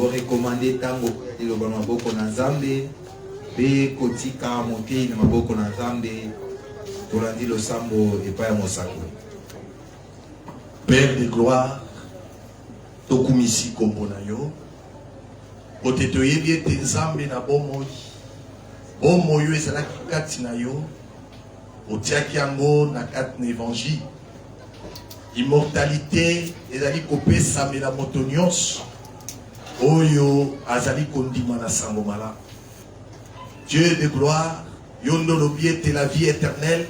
recommander tango ya liloba na maboko na Nzambe pe kotika motei na maboko na Nzambe tolandi losambo epai ya mosako. Père de gloire, tokumisi kombo na yo. Otetoyebi ete Nzambe na bomoi. Bomoi yo ezalaki kati na yo. Otiaki yango na kati na évangile. Immortalité ezali kopesamela moto nyonso oyo azali kondima na sango malamu. Dieu de gloire, yo nolobi ete la vie éternelle,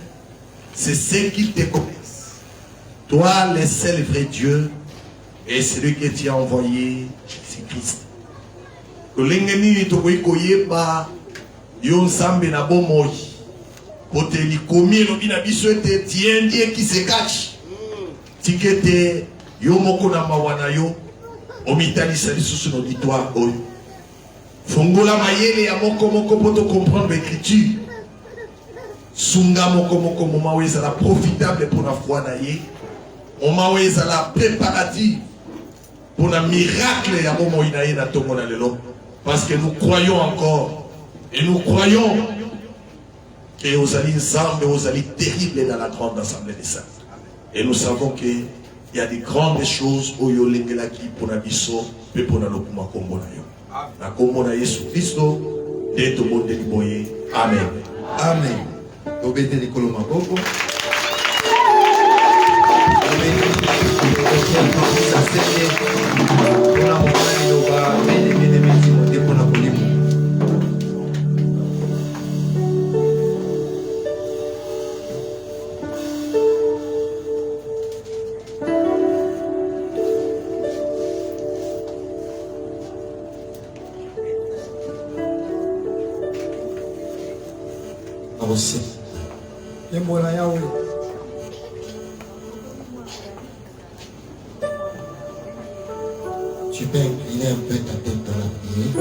c'est ce qu'il te connaisse. Toi, le seul vrai Dieu, et celui que tu as envoyé, Jésus-Christ. Kolengeni tokoyi koyeba yo Nzambe na bomoi. Poteli komi lobi na biso ete tiendie qui se cache. Tikete yo moko na mawana yo omitalisa lisusu na auditoire oyo. Fongola mayele ya moko moko poto comprendre l'écriture. Sunga moko moko moma weza la profitable pour la foi na ye. Moma weza la préparative pour la miracle ya momo ina ye na tongo na lelo. Parce que nous croyons encore et nous croyons que vous allez Nzambe, vous allez terrible dans la grande assemblée des saints. Et nous savons qu'il y a des grandes choses au yolengelaki pour la biso et pour la lokuma kombo na yo. Na kombo na Yesu Kristo de to monde liboye. Amen. Amen. Obete likolo maboko. Amen. Pona mokali loba mene mene meti mote pona kolimo. Aussi. Yembola Yahweh. Tu peux incliner un peu ta tête dans la prière.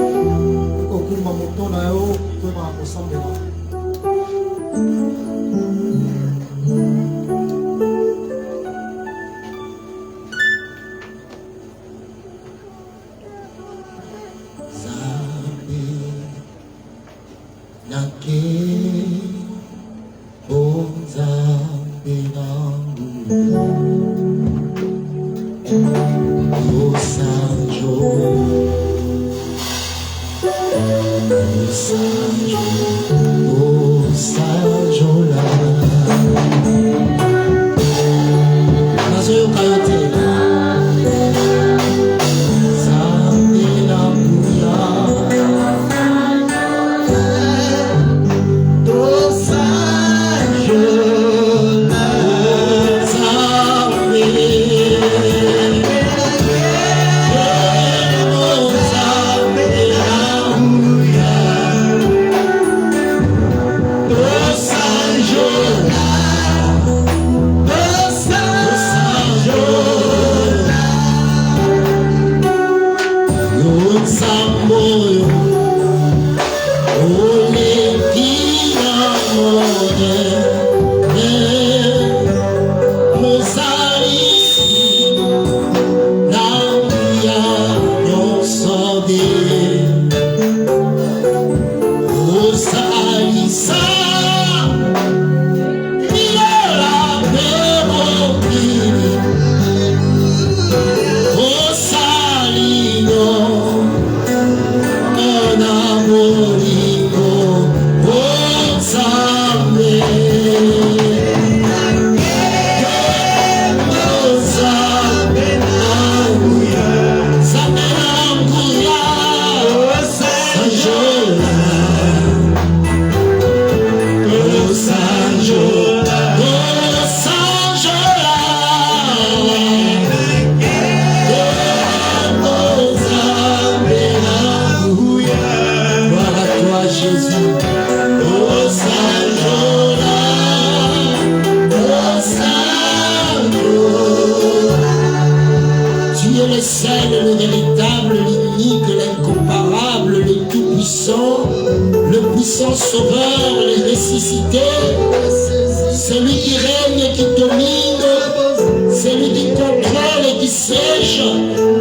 Okuma motona yo, tu vas ensemble.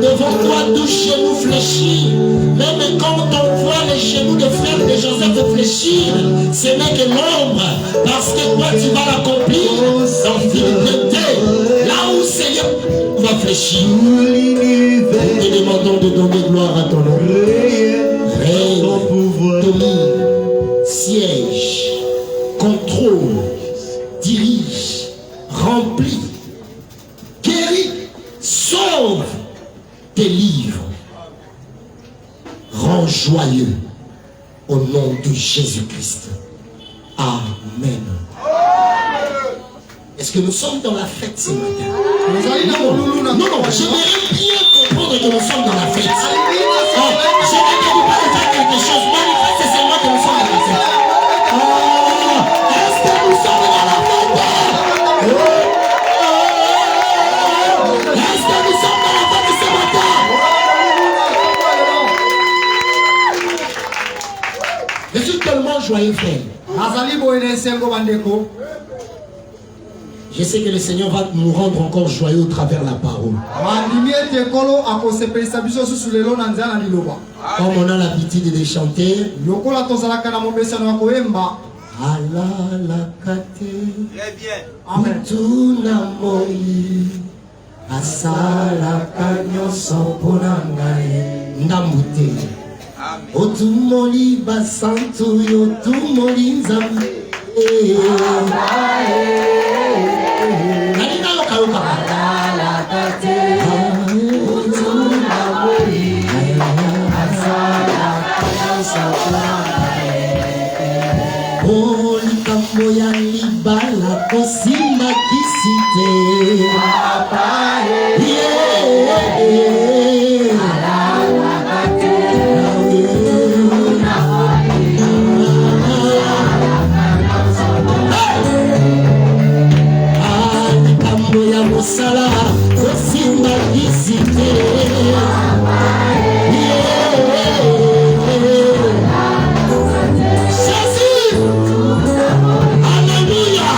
Devant toi, touche-nous, fléchis. réfléchir. Même quand on voit les genoux des frères de Joseph fléchir, ce n'est que l'ombre. Parce que toi, tu vas l'accomplir dans fidélité. Là où Seigneur va fléchir. Nous te demandons de donner gloire à ton nom. Règne, domine, siège, contrôle, dirige, remplit, guérit, sauve, délivre, rend joyeux au nom de Jésus-Christ. Amen. Est-ce que nous sommes dans la fête ce matin? Non, j'aimerais bien comprendre que nous sommes dans la fête. Je n'ai pas de faire quelque chose. Manifeste, c'est moi que nous sommes dans la fête. Est-ce que nous sommes dans la fête? Est-ce que nous sommes dans la fête ce matin? Je suis tellement joyeux, frère. Je sais que le Seigneur va nous rendre encore joyeux au travers de la parole. Comme on a l'habitude de chanter. Amen. Otumoli basantu yotumoli nzambe. Nani nalo kauka la kate otumoli asala kansa olikambo ya libala kosimba kisite papa Sala, Kosimba Kisite. Jésus, Alléluia.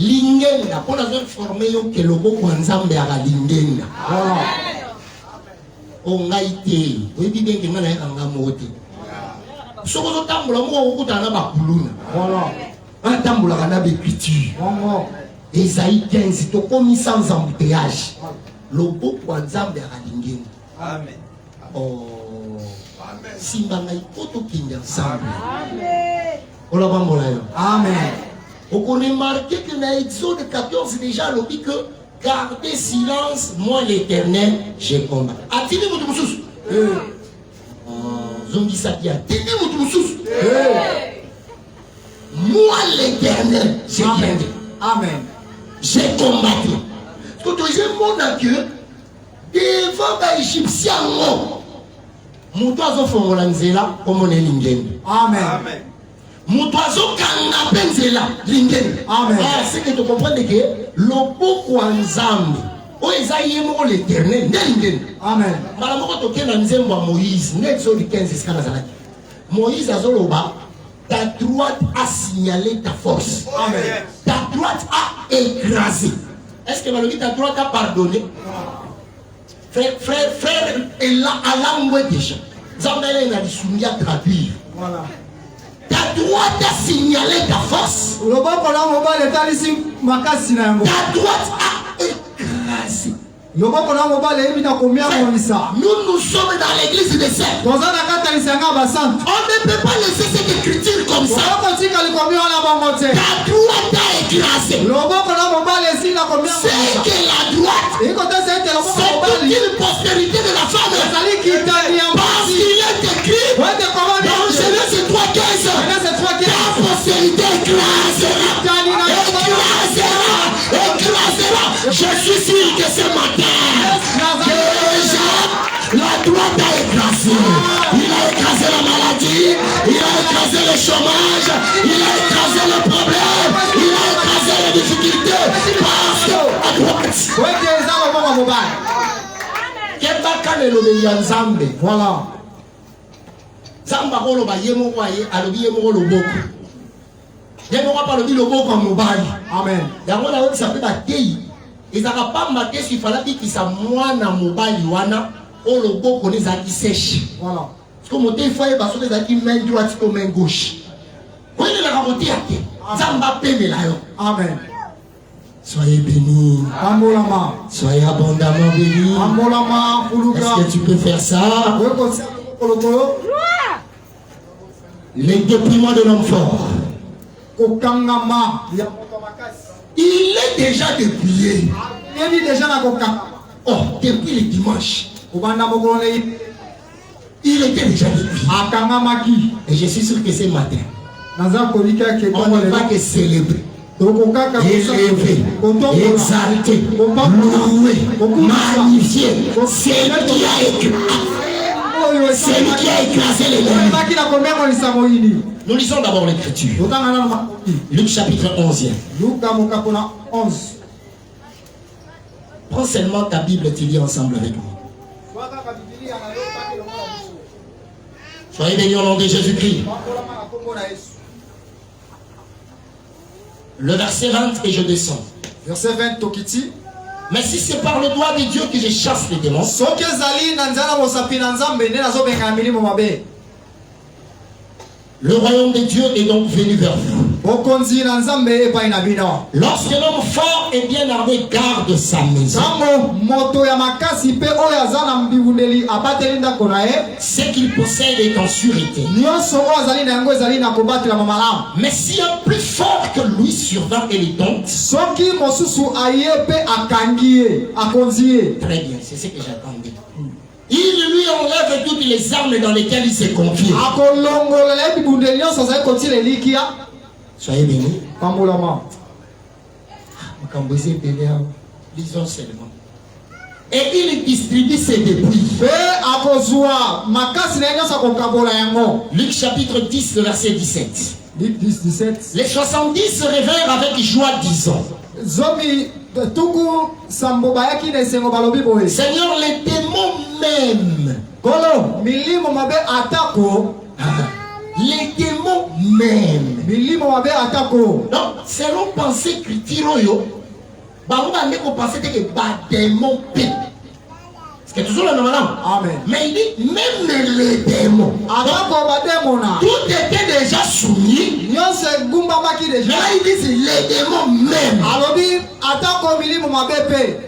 lingenga pour la former yo ke lobo kwa nzambe ya lingenga o ngaite o bibi ke ngana ya ngamote soko zo tambula mo okutana ba kuluna voilà tambula kana be culture Esaïe 15 to komi sans embouteillage lobo kwa nzambe ya lingenga amen oh simba ngai poto kinga nzambe amen ola bambola yo amen On remarque que dans Exode 14 déjà, on dit que gardez silence, moi l'Éternel, j'ai combattu. Attendez votre moussous. Zombi Sakia. Attendez votre moussous. Moi l'Éternel, j'ai combattu. Amen. J'ai combattu. Parce que tu as mon accueil devant les Égyptiens. Mon oiseau fongola nzela comme on est lingeni. Amen. Mon oiseau kanga nzela lingeni. Amen. Ah, c'est que tu comprends que loboko nzambe o ezaye mo l'Éternel lingeni. Amen. Mala moko toke na nzembo ya Moïse, Exode 15 jusqu'à Nazareth. Moïse azoloba, ta droite a signalé ta force. Amen. Ta droite a écrasé. Est-ce que Malogi ta droite a pardonné? Frère, et là, à l'angle déjà. Zambele n'a dit à traduire. Voilà. Ta droite a signalé ta force. Le bon qu'on a l'état ici, makasi na yango. Ta droite a écrasé. Le bon qu'on a mobile et bina combien on ça. Nous sommes dans l'église des saints. Dans un akata lisanga basant. On ne peut pas laisser cette écriture comme ça. On continue à le combien on a bangoté. Ta droite a écrasé. Le bon qu'on a mobile ici na combien on ça. C'est que la droite. Et quand c'est le bon C'est une postérité de la femme. Sali qui t'a dit en Parce qu'il est écrit. Ouais, de comment Dans Genèse 3:15. Ta postérité écrasera. Écrasera. Je suis sûr que ce matin, déjà, la droite a écrasé. Il a écrasé la maladie, il a écrasé le chômage, il a écrasé le problème, il a écrasé les difficultés. Parce que à droite. Ouais, que ça le bon mobile. Kebaka le lobe ya Nzambe. Voilà. Zamba kolo ba yemo kwaye alobi yemo loboko. Yemo kwa palobi loboko mobile. Amen. Yango na wekisa pe ba tei. Ezaka pamba te si fala bikisa mwana mobali wana o loboko ne zaki sèche. Voilà. Parce que moté foye ba sote zaki main droite ou main gauche. Kwele la rabote yake. Zamba peme la yo. Amen. Soyez bénis. Ambolama. Soyez abondamment bénis. Ambolama Puluga. Est-ce que tu peux faire ça? Ouais, comme ça. Les dépouillements de l'homme fort. Kokangama. Il est déjà dépouillé. Il est déjà dans Kokangama. Oh, depuis le dimanche. Kubanda Mokolone. Il était déjà dépouillé. Akangamaki. Et je suis sûr que ce matin, Naza Kolika qui est on ne va que célébrer, élever, exalter, louer, magnifier celui qui a écrasé. Celui qui a écrasé les mondes. Nous lisons d'abord l'écriture. Luc chapitre 11. Prends seulement ta Bible, tu lis ensemble avec moi. Soyez bénis au nom de Jésus-Christ. Le verset 20 et je descends. Verset 20 Tokiti. Mais si c'est par le doigt de Dieu que je chasse les démons, le royaume de Dieu est donc venu vers vous. Lorsque l'homme fort et bien armé garde sa maison, ce qu'il possède est en sûreté. Mais si un plus fort que lui survint et les dompte, très bien, c'est ce que j'attendais. Il lui enlève toutes les armes dans lesquelles il s'est confié. Soyez bénis. Lisons seulement. Et il distribue ses dépouilles. Luc chapitre 10, verset 17. Les 70 se réveillent avec joie, disant: Seigneur, les démons même. Les démons même. Donc, selon pensée Kritiroyo, on pensait que les démons paient. C'est toujours le nom. Amen. Mais il dit même les démons. Tout était déjà soumis. Mais là il dit les démons même.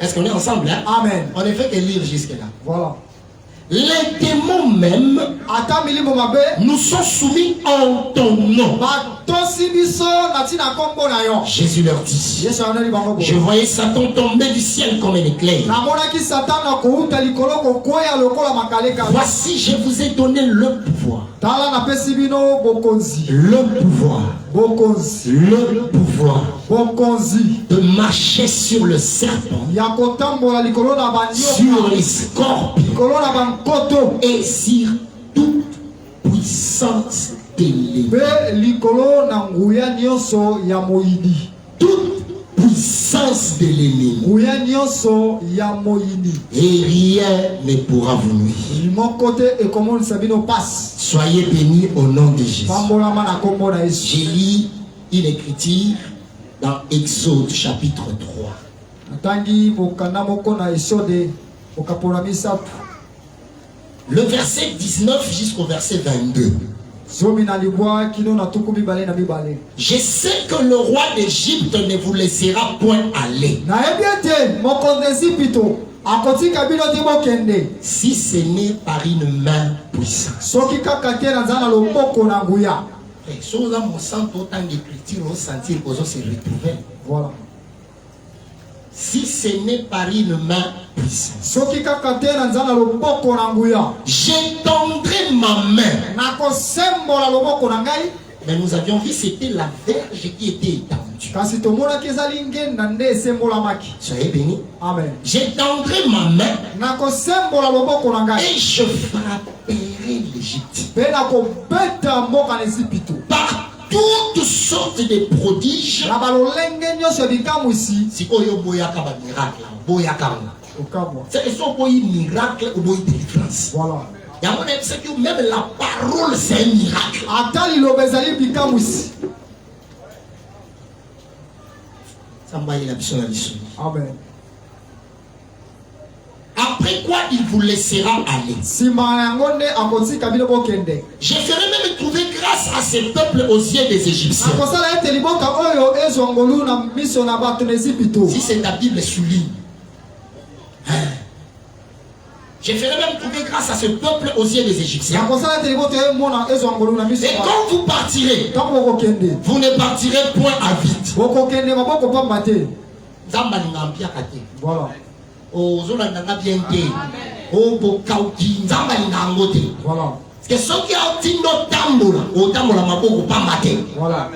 Est-ce qu'on est ensemble là? Amen. On ne fait que lire jusque là. Voilà. Les démons même ata milimo mabe nous sont soumis en ton nom. batosi biso na tina kombo na yo. Jésus leur dit. Yesu aneli bango bo. Je voyais Satan tomber du ciel comme un éclair. namonaki satana kouta likolo kokwea lokola makaleka. Voici, je vous ai donné le pouvoir. tala napesi bino bokonzi. Le pouvoir. bokonzi. Le pouvoir bokonzi de marcher sur le serpent, ya kotambola likolo na sur banyoka les scorpions likolo na bankoto et sur toute puissance de l'ennemi. mpe likolo na nguya nyonso ya moyini. Toute puissance de l'ennemi. nguya nyonso ya moyini. Et rien ne pourra vous nuire. moko te ekomonisa bino pasi. Soyez bénis au nom de Jésus. pambolama na kombo na Yesu. J'ai lu une écriture dans Exode chapitre 3. natangi mokanda moko na Esode okapola misato. Le verset 19 jusqu'au verset 22. zomi na libwa kino na tuku mibale na mibale. Je sais que le roi d'Égypte ne vous laissera point aller, nayebi ete mokonzi Ejipito akotika bino ti bokende si ce n'est par une main puissante. soki kaka te na nzala na loboko na nguya. Si on a mon sang autant d'écriture, on sentit qu'on se retrouver. Voilà. Si ce n'est par une main puissante, soki kaka te na nzala na loboko na nguya. j'étendrai ma main. nakosembola loboko na ngai. Mais nous avions vu, c'était la verge qui était étendue. kasi tomonaki ezali ngenda nde esembolamaki. Soyez bénis. Amen. J'étendrai ma main nakosembola loboko na ngai et je frapperai l'Égypte mpe nakobeta mboka na Ejipito par toutes sortes de prodiges. na balolenge nyonso ya bikamwisi. Si oyo boyaka ba miracle, boyaka nga. okamwa. C'est soit boy miracle ou boy délivrance. Voilà. Il y a mon c'est que même la parole c'est un miracle. ata liloba ezali bikamwisi. Samba il a besoin de l'issue. Amen. Après quoi il vous laissera aller. nsima yango nde akotika bino bokende. Je ferai même trouver grâce à ce peuple aux yeux des Égyptiens. akosala ete liboka oyo ezwa ngolu na miso na bato na Ejipito. Si c'est ta Bible souligne. Hein? Je ferai même trouver grâce à ce peuple aux yeux des Égyptiens. akosala ete liboka emona ezwa ngolu na miso Et quand vous partirez, ntango bokokende vous ne partirez point à vide. bokokende maboko pamba te. Nzamba ningambiaka te. Voilà. Ozolanda bien te. O bokauki nzamba ningango te. Voilà. Parce que ceux qui ont tindo tambola, otambola maboko pamba te. Voilà.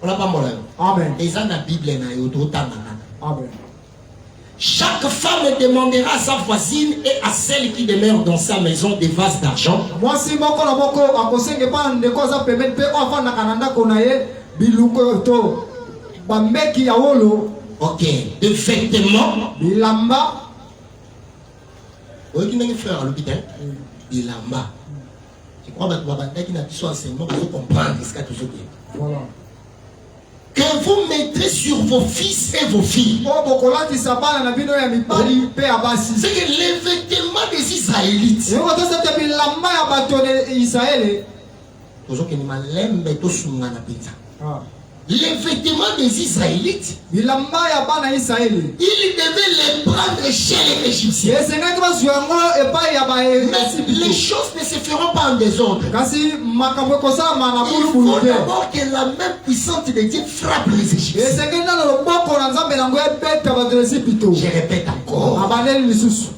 Ola pambola. Amen. Eza na Bible na yo to tanga. Amen. Chaque femme demandera à sa voisine et à celle qui demeure dans sa maison des vases d'argent. mwasi moko na moko akosenge mpa ndeko aza pembeni mpe oyo afandaka na ndako na ye biluko to bameki ya wolo. Ok. De vêtements. bilamba. Oui, qui n'est frère à l'hôpital. Bilamba. Je crois que tu as besoin enseignement pour comprendre ce qu'il y a toujours dit. Voilà. Que vous mettrez sur vos fils et vos filles. oyo bokolatisa bana na bino ya mibali mpe ya basi. C'est que les vêtements des Israélites. yango tosa te bilamba ya bato ya Israele. Ah. Les vêtements des Israélites, bilamba ya bana ya Israele. ils devaient les prendre chez les Égyptiens. esengaki bazwa yango epai ya Mais les baEgypte. choses ne se feront pas en désordre. kasi makambo ekosalama na Il faut bulubulu te. d'abord que la main puissante de Dieu frappe les Égyptiens. esengeli nano loboko na nzambe nango ebeta bato ya Ejipito. Je répète encore. abandeli lisusu.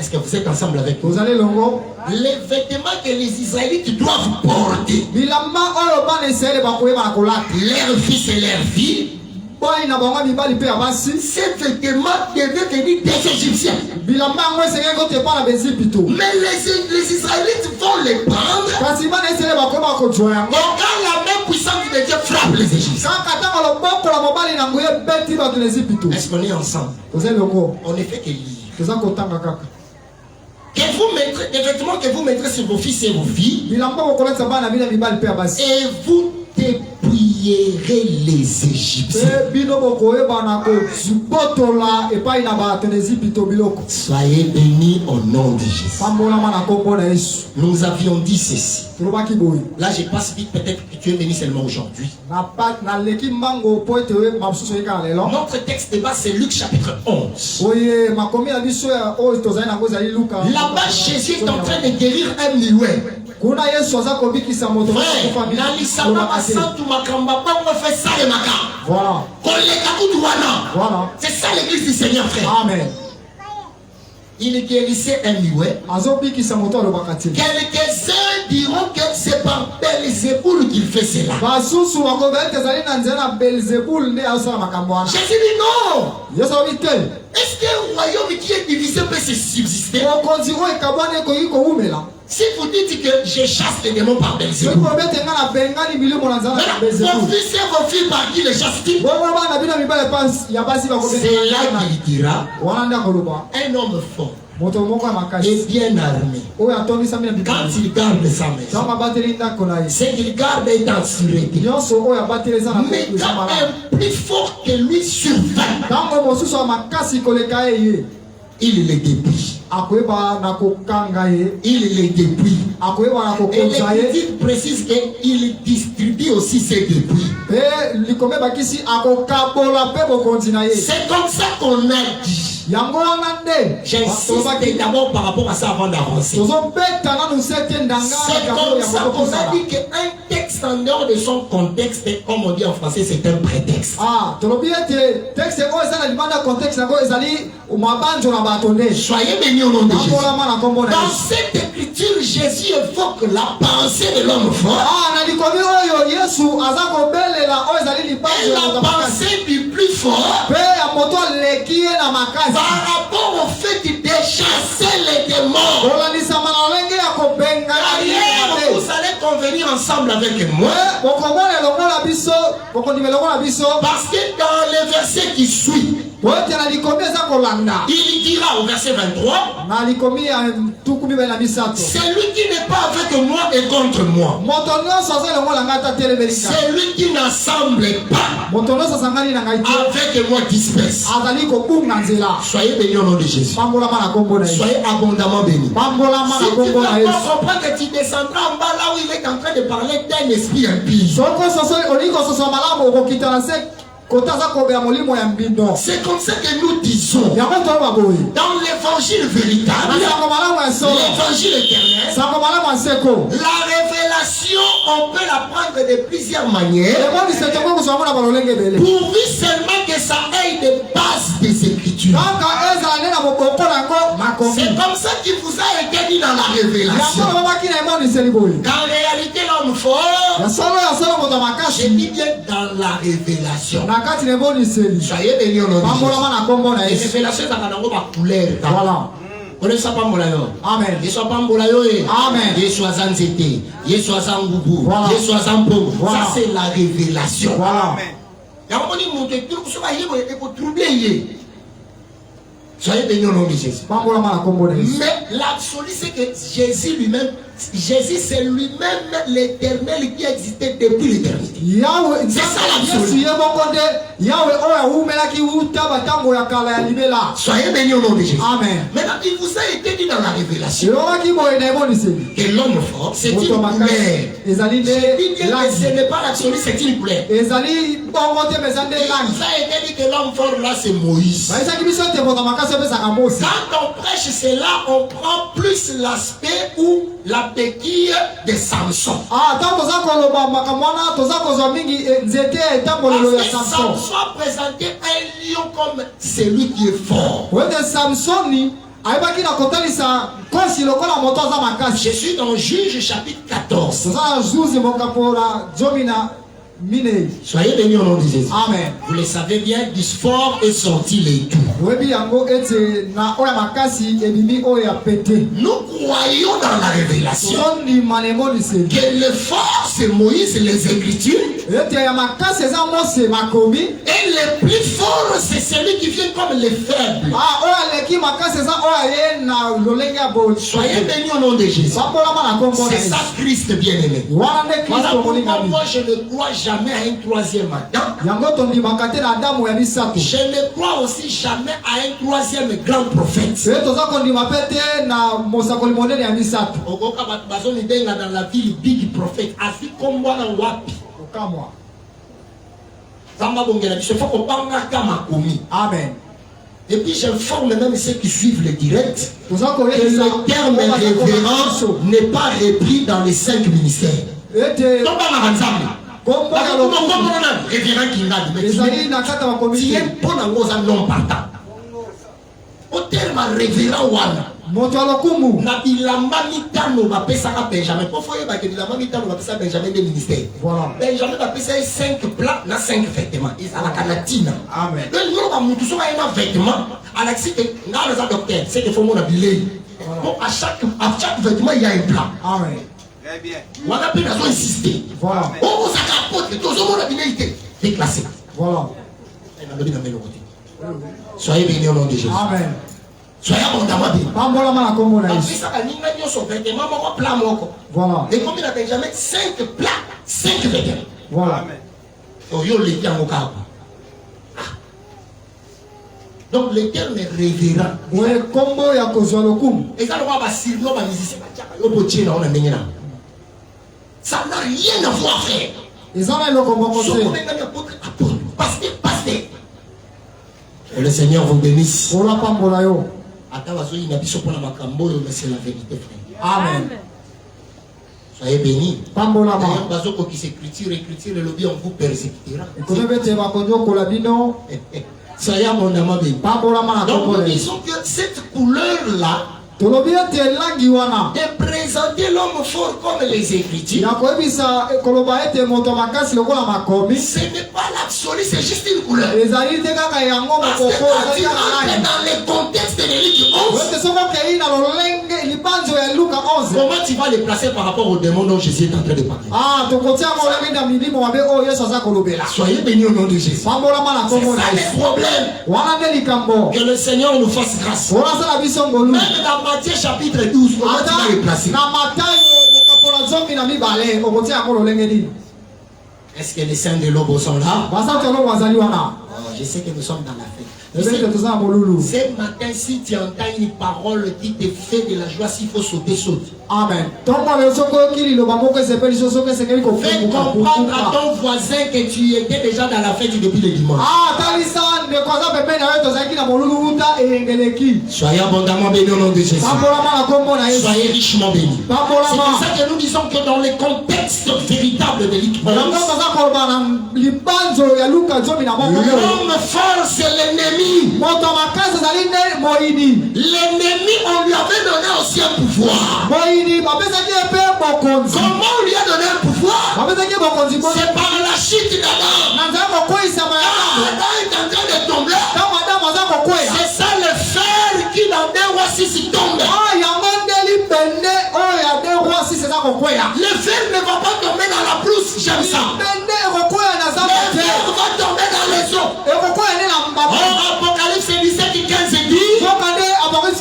Est-ce que vous êtes ensemble avec nous? tozali longo. Les vêtements que les Israélites doivent porter, bilamba oyo bana Israele bakoyeba na kolata. leurs fils et leurs filles, boi na bango mibali mpe ya basi. ces vêtements devaient venir des Égyptiens. bilamba yango esengeli kotepa na baEgypito. Mais les Israélites vont les prendre. kasi bana Israele bakoyeba kozwa Et yango. quand la main puissante de Dieu frappe les Égyptiens, kaka ntango loboko na mobali nango ebeti bato na Ejipito. est-ce qu'on est ensemble? tozali longo. On ne fait que lire. toza kotanga kaka. Que vous mettrez, des vêtements que vous mettrez sur vos fils et vos filles, bilamba bokolatisa bana bino ya mibali mpe ya basi. et vous dépouillerez assiérait les Égyptiens. Soyez bénis au nom de Jésus. Nous avions dit ceci. Là, je passe vite, peut-être que tu es venu seulement aujourd'hui. Notre texte de base, c'est Luc chapitre 11. Là-bas, Jésus est en train de guérir un muet. Frère, voilà. C'est ça l'église du Seigneur, frère. Amen. Il guérissait un muet. Quelques-uns diront que c'est par Belzéboul qu'il fait cela. Jésus dit non. Est-ce qu'un royaume qui est divisé peut se subsister? Si vous dites que je chasse les démons par Belzéboul, vos fils et vos filles par qui les chassent-ils? C'est là qu'il dira un homme fort et bien armé, quand il garde sa maison, ce qu'il garde est en sûreté. Mais quand un plus fort que lui survint, il le dépouille. Il le dépouille. Et l'Écriture précise qu'il distribue aussi ses dépouilles. C'est comme ça qu'on a dit. J'insiste d'abord par rapport à ça avant d'avancer. C'est comme ça qu'on a dit qu'un texte en dehors de son contexte, comme on dit en français, c'est un prétexte. Soyez bénis au nom de Jésus. Dans cette écriture, Jésus évoque la pensée de l'homme fort. Et la pensée du plus fort par rapport au fait de chasser les démons. Vous allez convenir ensemble avec moi. Parce que dans le verset qui suit, il dira au verset 23, celui qui n'est pas avec moi est contre moi. Celui qui n'assemble pas avec moi disperse. Soyez bénis au nom de Jésus. Soyez abondamment bénis. Si tu ne peux pas comprendre que tu descendras en bas là où il est en train de parler d'un esprit impie. C'est comme ça que nous disons dans l'évangile véritable, l'évangile éternel, la révélation on peut la prendre de plusieurs manières, pourvu seulement que ça ait des bases des Écritures. C'est comme ça qu'il vous a été dit dans la révélation. Qu'en réalité l'homme fort, je dis bien dans la révélation. Soyez bénis au nom de Jésus. Les révélations dans la couleur. Voilà. On ne sait pas molayo. Amen. Il soit pas molayo. Amen. Il soit zanzete. Il soit zangoubou. Il soit zampo. Ça c'est la révélation. Voilà. Soyez bénis au nom de Jésus. Mais l'absolu c'est que Jésus lui-même, Jésus c'est lui-même l'éternel qui existait depuis l'éternité. C'est ça l'absolu. Soyez bénis au nom de Jésus. Amen. Maintenant il vous a été dit dans la révélation que l'homme fort c'est une couleur. Je dis bien que ce n'est pas l'absolu, c'est une couleur. Il vous a été dit que l'homme fort là c'est Moïse. Quand on prêche cela, on prend plus l'aspect ou la béquille de Samson. Parce que Samson a présenté un lion comme celui qui est fort. Je suis dans Juge chapitre 14. Soyez bénis au nom de Jésus. Amen. Vous le savez bien, du fort est sorti les tout. Nous croyons dans la révélation que le fort c'est Moïse, les Écritures. Et le plus fort c'est celui qui vient comme les faibles. Soyez bénis au nom de Jésus. C'est ça Christ bien-aimé. Voilà pourquoi moi je ne crois jamais à un troisième Adam. Je ne crois aussi jamais à un troisième grand prophète. Dans la ville big prophète, ainsi comme moi dans Wapi. Amen. Et puis j'informe même ceux qui suivent le direct que le terme révérend n'est pas repris dans les 5 ministères. Donc révérend qui n'a dit, non partant. Au terme révérend wana. Na bilamba mitano va pesa ka Benjamin. Pour foyer ba que bilamba mitano va pesa Benjamin des ministères. Voilà. Benjamin va pesa 5 plats na 5 vêtements. Et ça la canatina. Amen. Donc nous va mutu so un vêtement. Alexis que dans les docteurs, c'est que faut mon habiller. Bon à chaque vêtement il y a un plat. Amen. Très bien. On a pu insister. Voilà. Oh ça capote tout le monde habillé déclassé. Voilà. Soyez bénis au nom de Jésus. Amen. Soyez abondamment bénis. Voilà. Et comme il a Benjamin 5 plats, 5 vêtements. Voilà. Donc le terme est révérend. Et ça n'a rien à voir, frère. Que le Seigneur vous bénisse. C'est la vérité, frère. Amen. Soyez bénis. D'ailleurs, qui s'écriture, le lobby, on vous persécutera. Soyez abondamment bénis. Donc nous disons que cette couleur-là de présenter l'homme fort comme les Écritures, ce n'est pas l'absolu, c'est juste une couleur. Parce que quand tu rentres dans le contexte de Luc 11, comment tu vas les placer par rapport au démon dont Jésus est en train de parler? Soyez bénis au nom de Jésus. C'est ça le problème. Que le Seigneur nous fasse grâce. Même dans Matthieu chapitre 12, comment tu vas les placer? Est-ce que les saints de l'aube sont là? Je sais que nous sommes dans la fête. Ce matin, si tu entends une parole qui te fait de la joie, s'il faut sauter, saute. Amen. Fais comprendre à ton voisin que tu étais déjà dans la fête depuis le dimanche. Soyez abondamment bénis au nom de Jésus. Soyez richement bénis. C'est pour ça que nous disons que dans le contexte véritable de Luc 11, l'homme fort c'est l'ennemi. L'ennemi, on lui avait donné aussi un pouvoir. Comment on lui a donné un pouvoir? C'est par la chute d'Adam. Quand Adam est en train de tomber, c'est ça le fer qui dans des rois si tombe. Le fer ne va pas tomber dans la brousse, j'aime ça. Le fer va tomber dans les eaux. Apocalypse 17 et 15 dit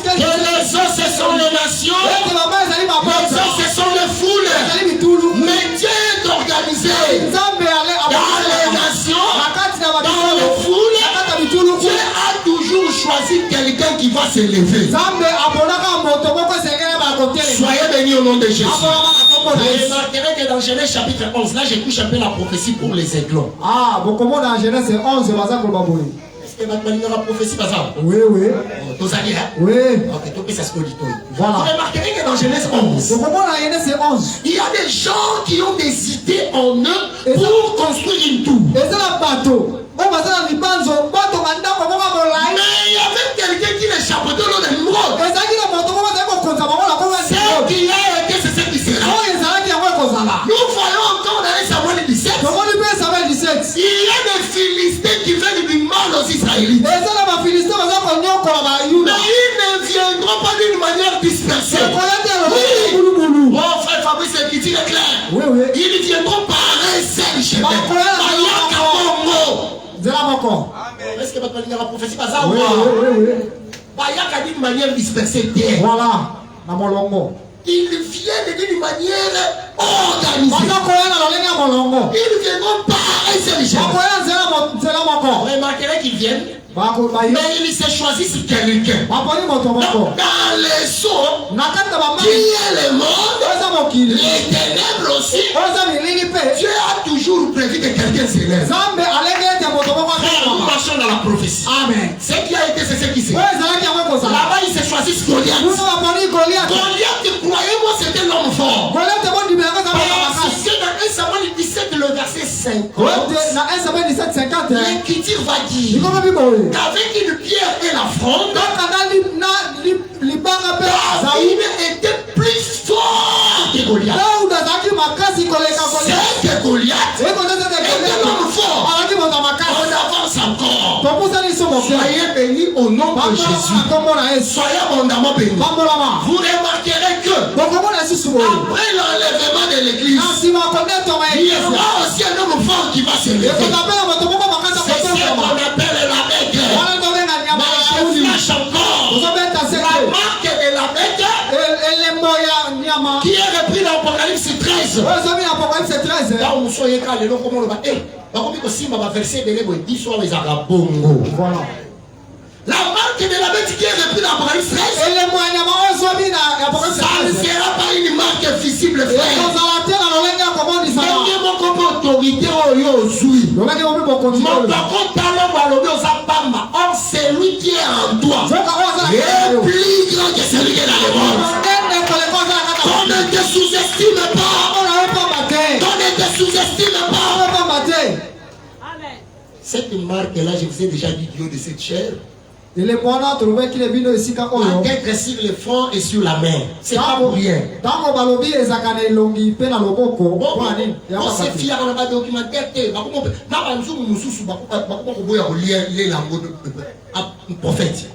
que les eaux ce sont les nations, les eaux ce sont les foules, mais Dieu est organisé dans les nations, dans les foules. Dieu a toujours choisi quelqu'un qui va s'élever. Soyez bénis au nom de Jésus. Vous remarquerez que dans Genèse chapitre 11, là je touche un peu la prophétie pour les aiglons. Ah, bon, comment dans Genèse 11, c'est pas est-ce que la prophétie va ça? Oui, oui. Oui. Ok, tout ça se dit. Voilà. Vous remarquerez que dans Genèse 11, il y a des gens qui ont des idées en eux pour construire une tour. Mais il y avait quelqu'un qui les chapeautait dans le monde. Ce qui a été, c'est ce qui sera. Nous voyons encore dans Samuel 17. Il y a des Philistins qui veulent du mal aux Israélites. Mais ils ne viendront pas d'une manière dispersée. Oui. Mon frère Fabrice, l'écriture est claire. Ils viendront par un seul chemin. Est-ce que votre prophétie va ça? Oui. Bayaka d'une manière dispersée. Voilà. Na molongo. Ils viennent d'une manière organisée. Ils Ils ne viendront pas à un seul genre. Vous remarquerez qu'ils viennent. Mais ils se choisissent quelqu'un. Dans les sons, qui est le monde, les ténèbres aussi, Dieu a toujours prévu que quelqu'un s'élève. Nous marchons dans la prophétie. Amen. Ce qui a été, c'est ce qui s'est. Là-bas, ils se choisissent Goliath. Goliath, croyez-moi, c'était l'homme fort. Parce que dans 1 Samuel 17, le verset 50, l'Écriture va dire qu'avec une pierre et la fronde, David était plus fort que Goliath. C'est que Goliath était l'homme fort. On avance encore. Soyez bénis au nom de Jésus. Soyez abondamment bénis. Vous remarquerez que après l'enlèvement de l'église, il y aura aussi un homme fort qui va se lever. C'est ce qu'on appelle la bête. Mais je flash encore la marque de la bête qui est repris dans l'Apocalypse 13. Là où vous soyez calés, comment le va. Voilà. La marque de la bête qui est reprise dans l'Apocalypse 13, ça ne sera pas une marque visible, frère. Or, c'est lui qui est en toi est plus grand que celui qui est dans le monde. On ne te sous-estime pas. On ne te sustentine pas. Cette marque-là, je vous ai déjà dit du haut de cette chair. Il est bon à trouver qu'il est venu ici quand on a d'être sur le front et sur la main. C'est pas pour rien. Dans mon balobi, les akane longi pe na loboko. On s'est fier dans le documentaire. Prophète.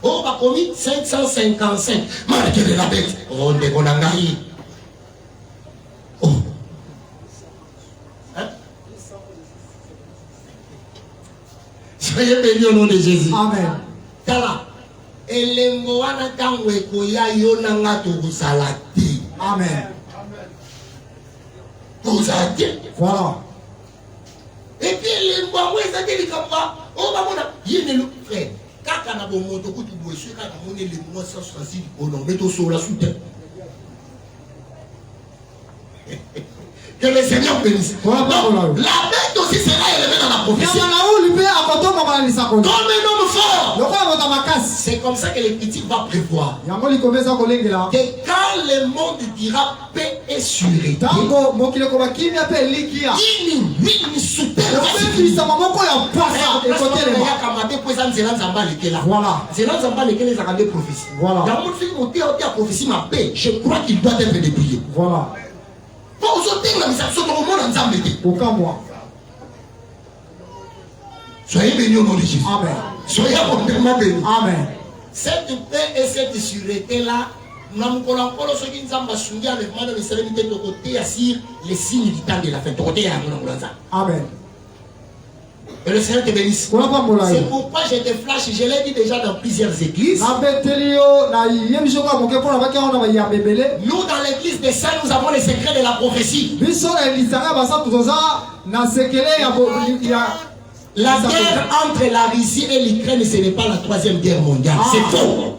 Oh, bah commis 555. Marque de la bête. Oh, de Gonangaï. Oh. Hein? Soyez bénis au nom de Jésus. Amen. Tala. Elengo wana tangwe koya yona ngato kusalati. Amen. Kozati. Voilà. Et puis elengo aweza teli kamba. Oh bamona yene le frère. Kaka na bomoto kutu boiswe kaka mone le mois 166 ono meto sur la soute. Que le Seigneur bénisse. Voilà, la bête aussi sera élevée dans la prophétie. Comme un homme fort. C'est comme ça que l'Écriture va prévoir. Que quand le monde dira paix et sûreté, je crois qu'il doit être dépouillé. Voilà. Aucun mois. Soyez bénis au nom de Jésus. Amen. Soyez abondamment bénis. Amen. Cette paix et cette sûreté-là, nous avons ceux qui nous ont soumis à l'enlèvement de l'Israélité de côté assir les signes du temps de la fin. Amen. Et le Seigneur te bénisse. C'est pourquoi je te flash, je l'ai dit déjà dans plusieurs églises. Nous, dans l'église des saints, nous avons les secrets de la prophétie. La guerre entre la Russie et l'Ukraine, ce n'est pas la troisième guerre mondiale. C'est faux.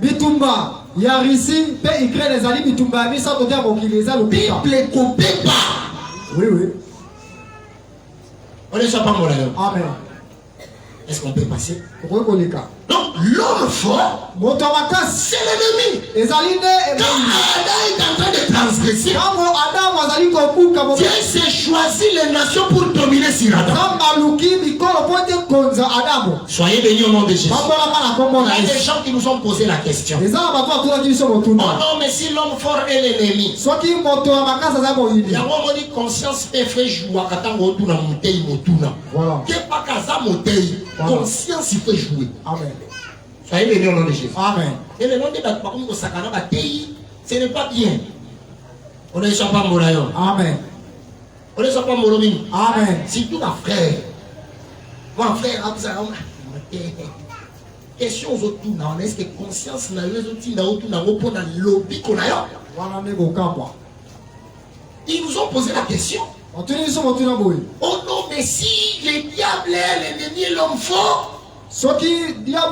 Bitumba, ya Russie, pe Ukraine, les alliés Bitumba, mais ça doit dire qu'il les a le Bible ne coupez pas. Oui, oui. On ne soit pas mort. Amen. Est-ce qu'on peut passer? Donc, l'homme fort, c'est l'ennemi. Quand Adam est en train de transgresser, Dieu s'est choisi les nations pour dominer sur Adam. Soyez bénis au nom de Jésus. Il y a des gens qui nous ont posé la question. Oh non, mais si l'homme fort est l'ennemi, il y a un dit conscience peut faire jouer conscience il peut jouer. Amen. Soyez bénis au nom de Jésus. Amen. Et le nom de ce n'est pas bien. On ne soit pas moraillon. Amen. On ne soit pas moromine. Amen. Amen. Surtout ma frère. Mon frère, question aux autres, est-ce que conscience n'a eu autres n'a pour la lobby qu'on a eu? Ils nous ont posé la question. Oh non, mais si le diable est l'ennemi et l'homme fort, c'est qu'il a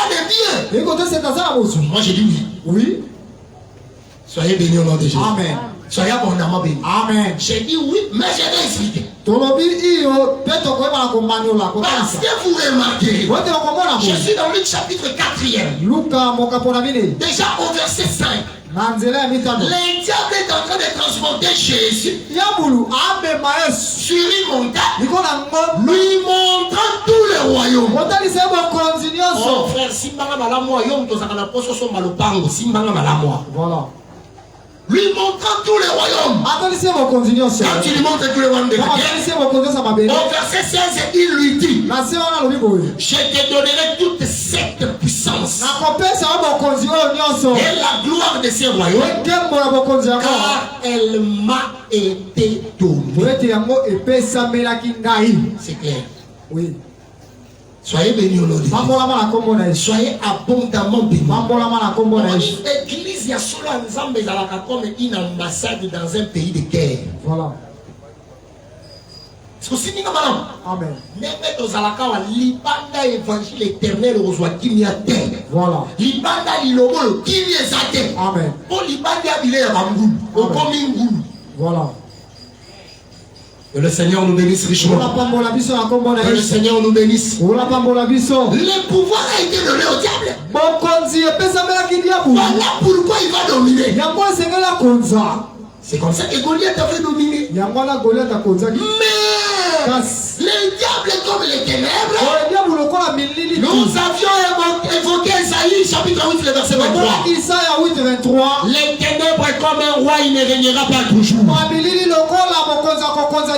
de bien. Moi j'ai dit oui. Oui. Soyez bénis au nom de Jésus. Amen. Soyez abondamment bénis. Amen. J'ai dit oui, mais j'ai vais expliquer. Parce que vous remarquez, je suis dans Luc chapitre 4e. Déjà au verset 5. Le diable est en train de transporter Jésus sur une montagne, lui montrant tout le royaume. Oh frère, voilà. Lui montrant tous les royaumes. Quand tu lui montres tous les royaumes de la terre, au verset 16, il lui dit, je te donnerai toute cette puissance et la gloire de ces royaumes, car elle m'a été donnée. C'est clair. Oui. Soyez bénis au nom de Dieu. Soyez abondamment bénis. L'église, il y a solo ensemble comme une ambassade dans un pays de guerre. Voilà. C'est aussi dit comme amen. Libanda évangile éternel aux joies qui m'y a terre. Voilà. Libanda lilobo qui m'y est até. Amen. Pour libanda bilé à Bangou. Au Komingou. Voilà. Que le Seigneur nous bénisse richement. Que le Seigneur nous bénisse. Le pouvoir a été donné au diable. Voilà pourquoi il va dominer. C'est comme ça que Goliath a fait dominer. Mais le diable est comme les ténèbres. Nous avions évoqué Isaïe chapitre 8, le verset 23. Les ténèbres est comme un roi, il ne régnera pas toujours.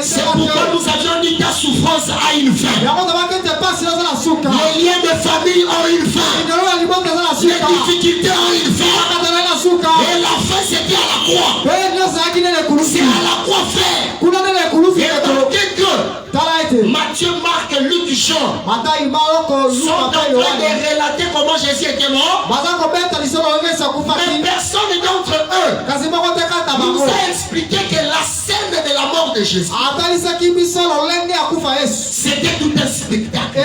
C'est pourquoi nous avions dit ta souffrance a une fin. Les liens de famille ont une fin. Les difficultés ont une fin. Et la fin c'était à la croix. C'est à la croix, frère. Et donc que Matthieu, Marc, Luc, Jean sont en train de relater comment Jésus était mort. Mais personne d'entre eux nous a expliqué que la scène de la mort de Jésus, c'était tout un spectacle.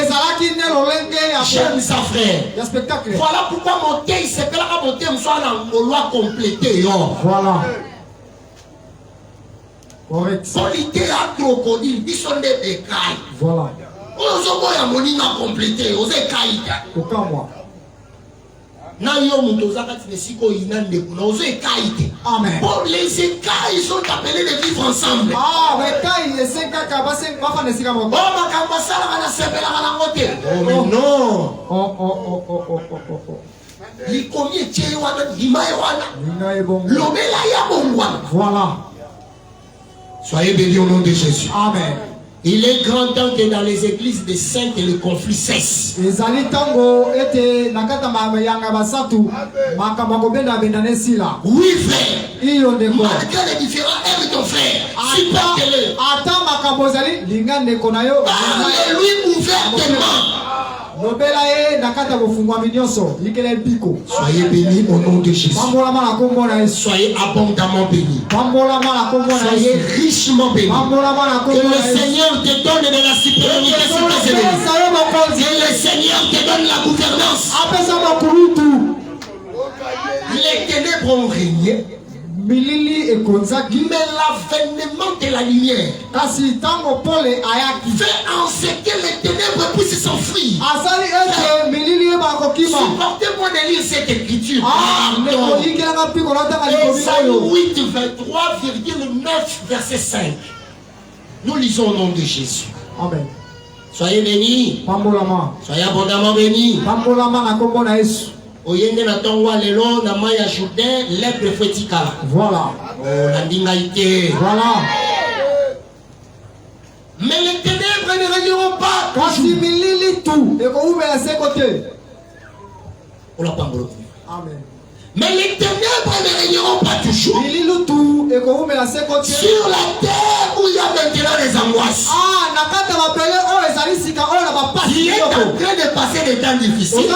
J'aime ça, frère. Voilà pourquoi mon thé, c'est que la monter me soit dans mon loi complété. Voilà. Polité à crocodile, ils sont des écailles. Voilà. Aux hommes, mon a complété, aux écailles. Aucun moi. Amen. Bon, les écailles sont appelés de vivre ensemble. Ah, mais les oh non. Voilà. Soyez bénis au nom de Jésus. Amen. Il est grand temps que dans les églises des saints le conflit cesse. Oui, frère. Malgré les différents aimes ton frère. Supporte-le. Parle-lui ouvertement. Soyez bénis au nom de Jésus. Soyez abondamment bénis. Soyez richement bénis. Que le Seigneur te donne de la supériorité sur tes ennemis. Que le Seigneur te donne la gouvernance. Les ténèbres ont régné. Mais l'avènement de la lumière fait en sorte que les ténèbres puissent s'enfuir. Supportez-moi de lire cette écriture. Esaïe 8, 23,9, verset 5. Nous lisons au nom de Jésus. Amen. Soyez bénis. Soyez abondamment bénis. Oyende na tongwa lelo na maya Jourdain lèpre fetikala. Voilà. La ndingaïté. Voilà. Mais les ténèbres ne régneront pas. Amen. Mais les ténèbres ne régneront pas toujours. Sur la terre où il y a maintenant les angoisses. Qui est en train de passer des temps difficiles.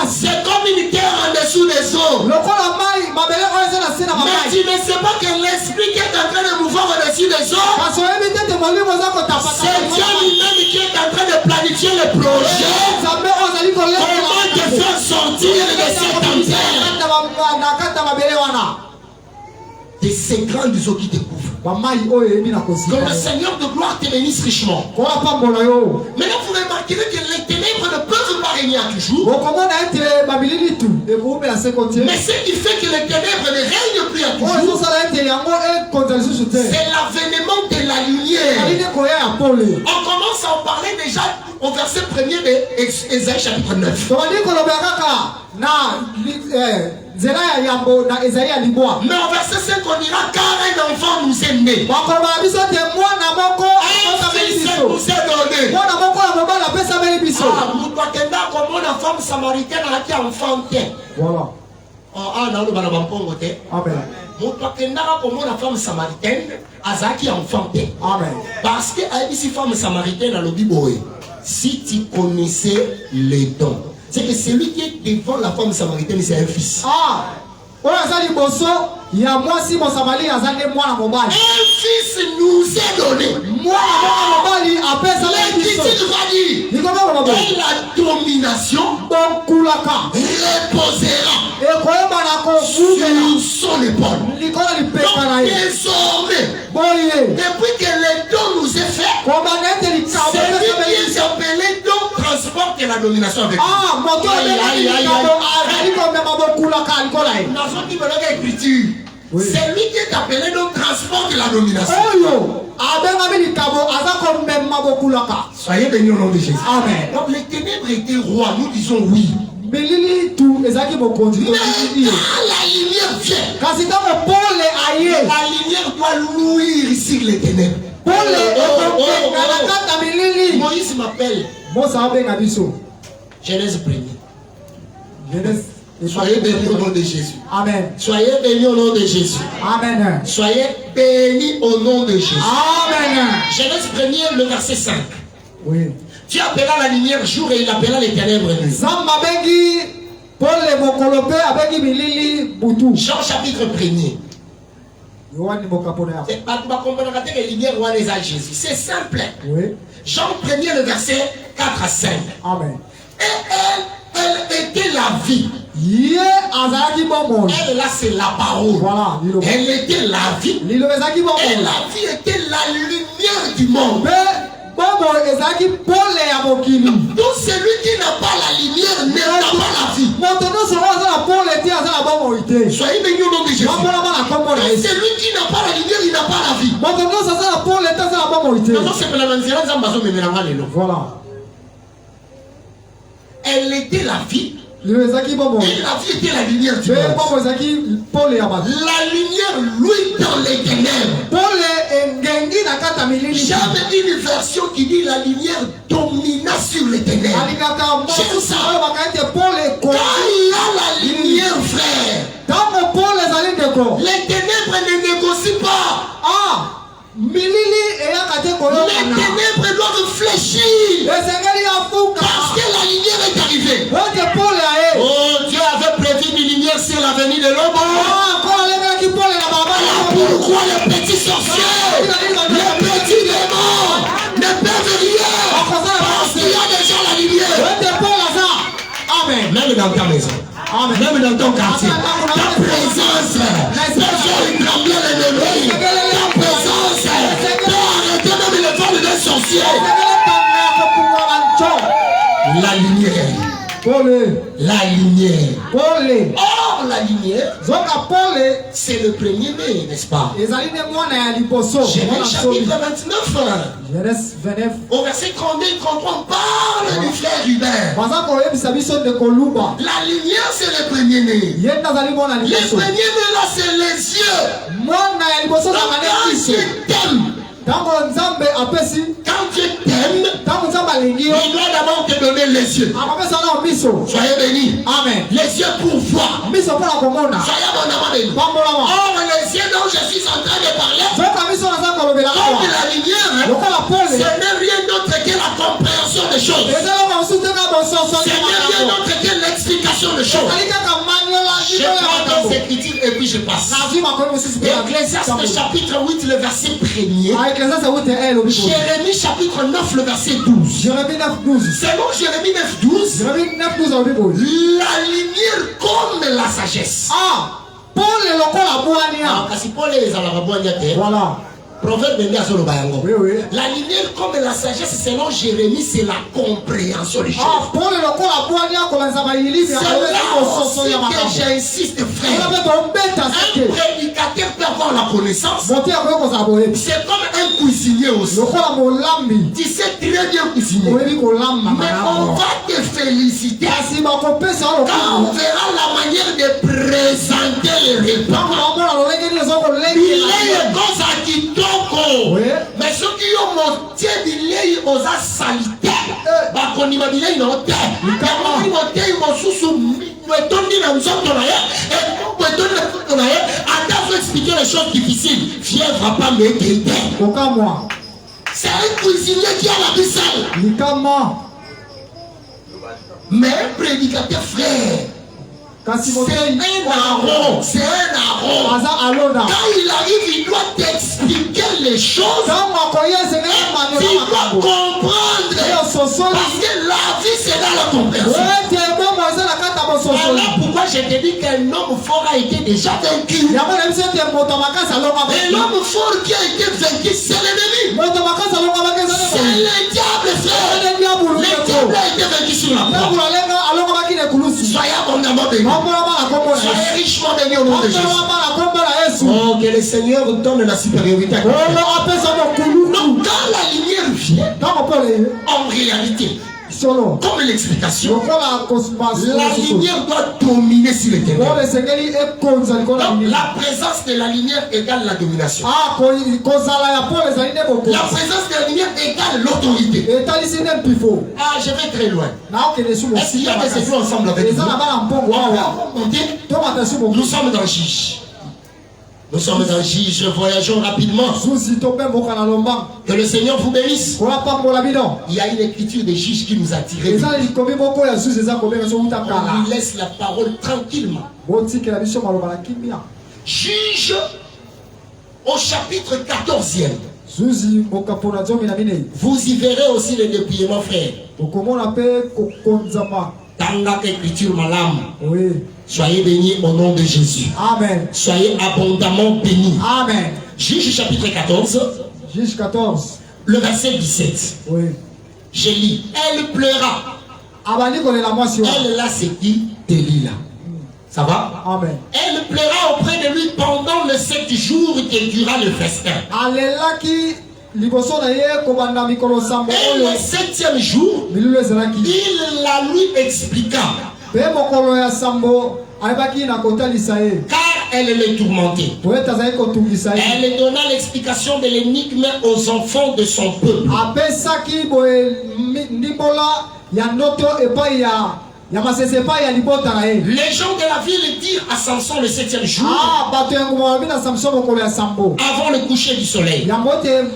C'est comme une terre en dessous des eaux. Mais tu ne sais pas que l'esprit qui est en train de mouvoir au-dessus des eaux, c'est Dieu lui-même qui est en train de planifier le projet. Comment te faire sortir de cette terre. De ces grandes eaux qui te couvrent. Que le Seigneur de gloire te bénisse richement. Maintenant vous remarquerez que les ténèbres ne peuvent pas régner à toujours. Mais ce qui fait que les ténèbres ne règnent plus à toujours, c'est l'avènement de la lumière. On commence à en parler déjà au verset 1er d'Ésaïe chapitre 9. Mais en verset 5 on dira car un enfant nous est né. Un fils nous est donné. Comme une femme samaritaine qui a enfanté. Voilà. Amen. Comme une femme samaritaine qui a enfanté. Amen. Parce que ici femme samaritaine à l'obiboé. Si tu connaissais les dons. C'est que celui qui est devant la femme samaritaine, c'est un fils. Un fils nous est donné. L'Écriture va dire et la domination reposera sur son épaule. Donc désormais, depuis que le don nous est fait, celui qui est appelé don transporte la domination avec lui. Oui. C'est lui qui est appelé donc transporte la domination. Soyez bénis au nom de Jésus. Amen. Donc les ténèbres étaient rois, nous disons oui. Mais quand la lumière vient, la lumière doit louir ici les ténèbres. Moïse m'appelle. Genèse 1er. Soyez bénis au nom de Jésus. Amen. Soyez bénis au nom de Jésus. Amen. Soyez bénis au nom de Jésus. Amen. Genèse 1er, le verset 5. Oui. Tu appellas la lumière jour et il appella les ténèbres nuit. Jean chapitre 1er. C'est simple. Oui. Jean 1er, le verset 4 à 5. Amen. Et elle était la vie. Elle là c'est la parole. Voilà, elle était la vie. Et la vie était la lumière du monde. Donc celui qui n'a pas la lumière n'a pas la vie. Soyez bénis au nom de Jésus. Celui qui n'a pas la lumière, il n'a pas la vie. Voilà. Elle était la vie. Et la vie était la lumière du monde. La lumière lui dans les ténèbres. Jamais une version qui dit la lumière domina sur les ténèbres. J'aime ça. Quand il y a la lumière, frère, les ténèbres ne négocient pas. Les ténèbres doivent fléchir parce que la lumière est arrivée. Oh, Dieu avait prévu une lumière sur l'avenir de l'homme. Pourquoi les petits sorciers, les petits démons ne peuvent rien parce qu'il y a déjà la lumière. Amen. Même dans ta maison. Amen. Même dans ton quartier. Ta présence. Personne ne tremble l'ennemi. Ta présence. Arrêtez même les formes d'un sorcier. La lumière. La lumière. Or, la lumière, c'est le premier-né, n'est-ce pas? Genèse chapitre 29. Au verset 32 et 33, on parle du frère Hubert. La lumière, c'est le premier-né. Le premier-né, là, c'est les yeux. Donc, quand je t'aime, Quand Dieu t'aime, il doit d'abord te donner les yeux. Soyez bénis. Amen. Les yeux pour voir. Soyez abondamment bénis. Or, les yeux dont je suis en train de parler, comme la lumière, ce n'est rien d'autre que la compréhension des choses. Ce n'est rien d'autre que l'explication des choses. Je prends dans Écritures et puis je passe. Ecclésiaste chapitre 8, le verset 1er. Jérémie chapitre 9, le verset 12. Selon Jérémie 9, 12, la lumière comme la sagesse. Voilà. Proverbe de oui, oui. La lumière comme la sagesse, selon Jérémie, c'est la compréhension des choses. C'est là que j'insiste, frère. Un prédicateur peut avoir la connaissance. C'est comme un cuisinier aussi. Tu sais très bien cuisiner. Mais on va te féliciter quand on verra la manière de présenter les repas. Il est comme ça qui tombe. Mais ceux qui ont monté billet aux salité, bakonima billet non te. Quand ils monté ils m'ont sous tourné dans son tonnerre et pour tourner dans tonnerre, attends expliquer les choses difficiles. Fièvre va pas me guider. Aucun moi. C'est un cuisinier qui a la vaisselle. Mais un prédicateur frère. C'est un Aaron. C'est un Aaron. Quand il arrive, il doit t'expliquer les choses. Tu dois comprendre. Parce que la vie, c'est dans la compréhension. Voilà pourquoi je te dis qu'un homme fort a été déjà vaincu. Et l'homme fort qui a été vaincu, c'est l'ennemi. C'est le diable, frère. Le diable a été vaincu sur la croix. Soyez abondamment bénis. Soyez richement bénis au nom de Jésus. Oh, que le Seigneur donne la supériorité à quelqu'un. Donc, quand la lumière vient, en réalité, comme l'explication, la lumière doit dominer sur les ténèbres. Donc, la présence de la lumière égale la domination. La présence de la lumière égale l'autorité. Ah, je vais très loin. Est-ce qu'il y a des églises ensemble avec nous? Nous sommes dans Juge. Nous sommes dans Juge, voyageons rapidement. Que le Seigneur vous bénisse. Il y a une écriture de Juge qui nous a tirés. On lui laisse la parole tranquillement. Juge au chapitre 14e. Vous y verrez aussi le dépouillement, frère. Tanga écriture malam. Oui. Soyez bénis au nom de Jésus. Amen. Soyez abondamment bénis. Amen. Juge chapitre 14. Juge 14. Le verset 17. Oui. Je lis. Elle pleura. Elle l'a séquille Delilah. Ça va? Amen. Elle pleura auprès de lui pendant les 7 jours qui dura le festin. Et le 7e jour, il la lui expliqua. Car elle le tourmentait. Elle donna l'explication de l'énigme aux enfants de son peuple. Les gens de la ville dirent à Samson le 7e jour, avant le coucher du soleil, quoi de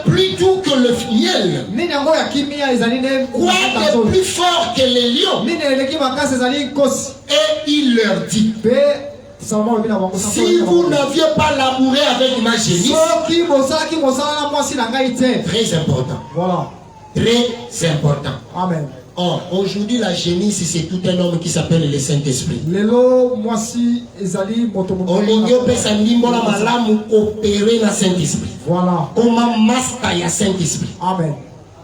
plus doux que le miel, quoi de plus fort que les lions. Et il leur dit, si vous n'aviez pas labouré avec ma génisse, très important. Voilà. Très important. Amen. Or, aujourd'hui, la génisse, c'est tout un homme qui s'appelle le Saint-Esprit. Opérer le Saint-Esprit. Voilà. Comment master le Saint-Esprit. Amen.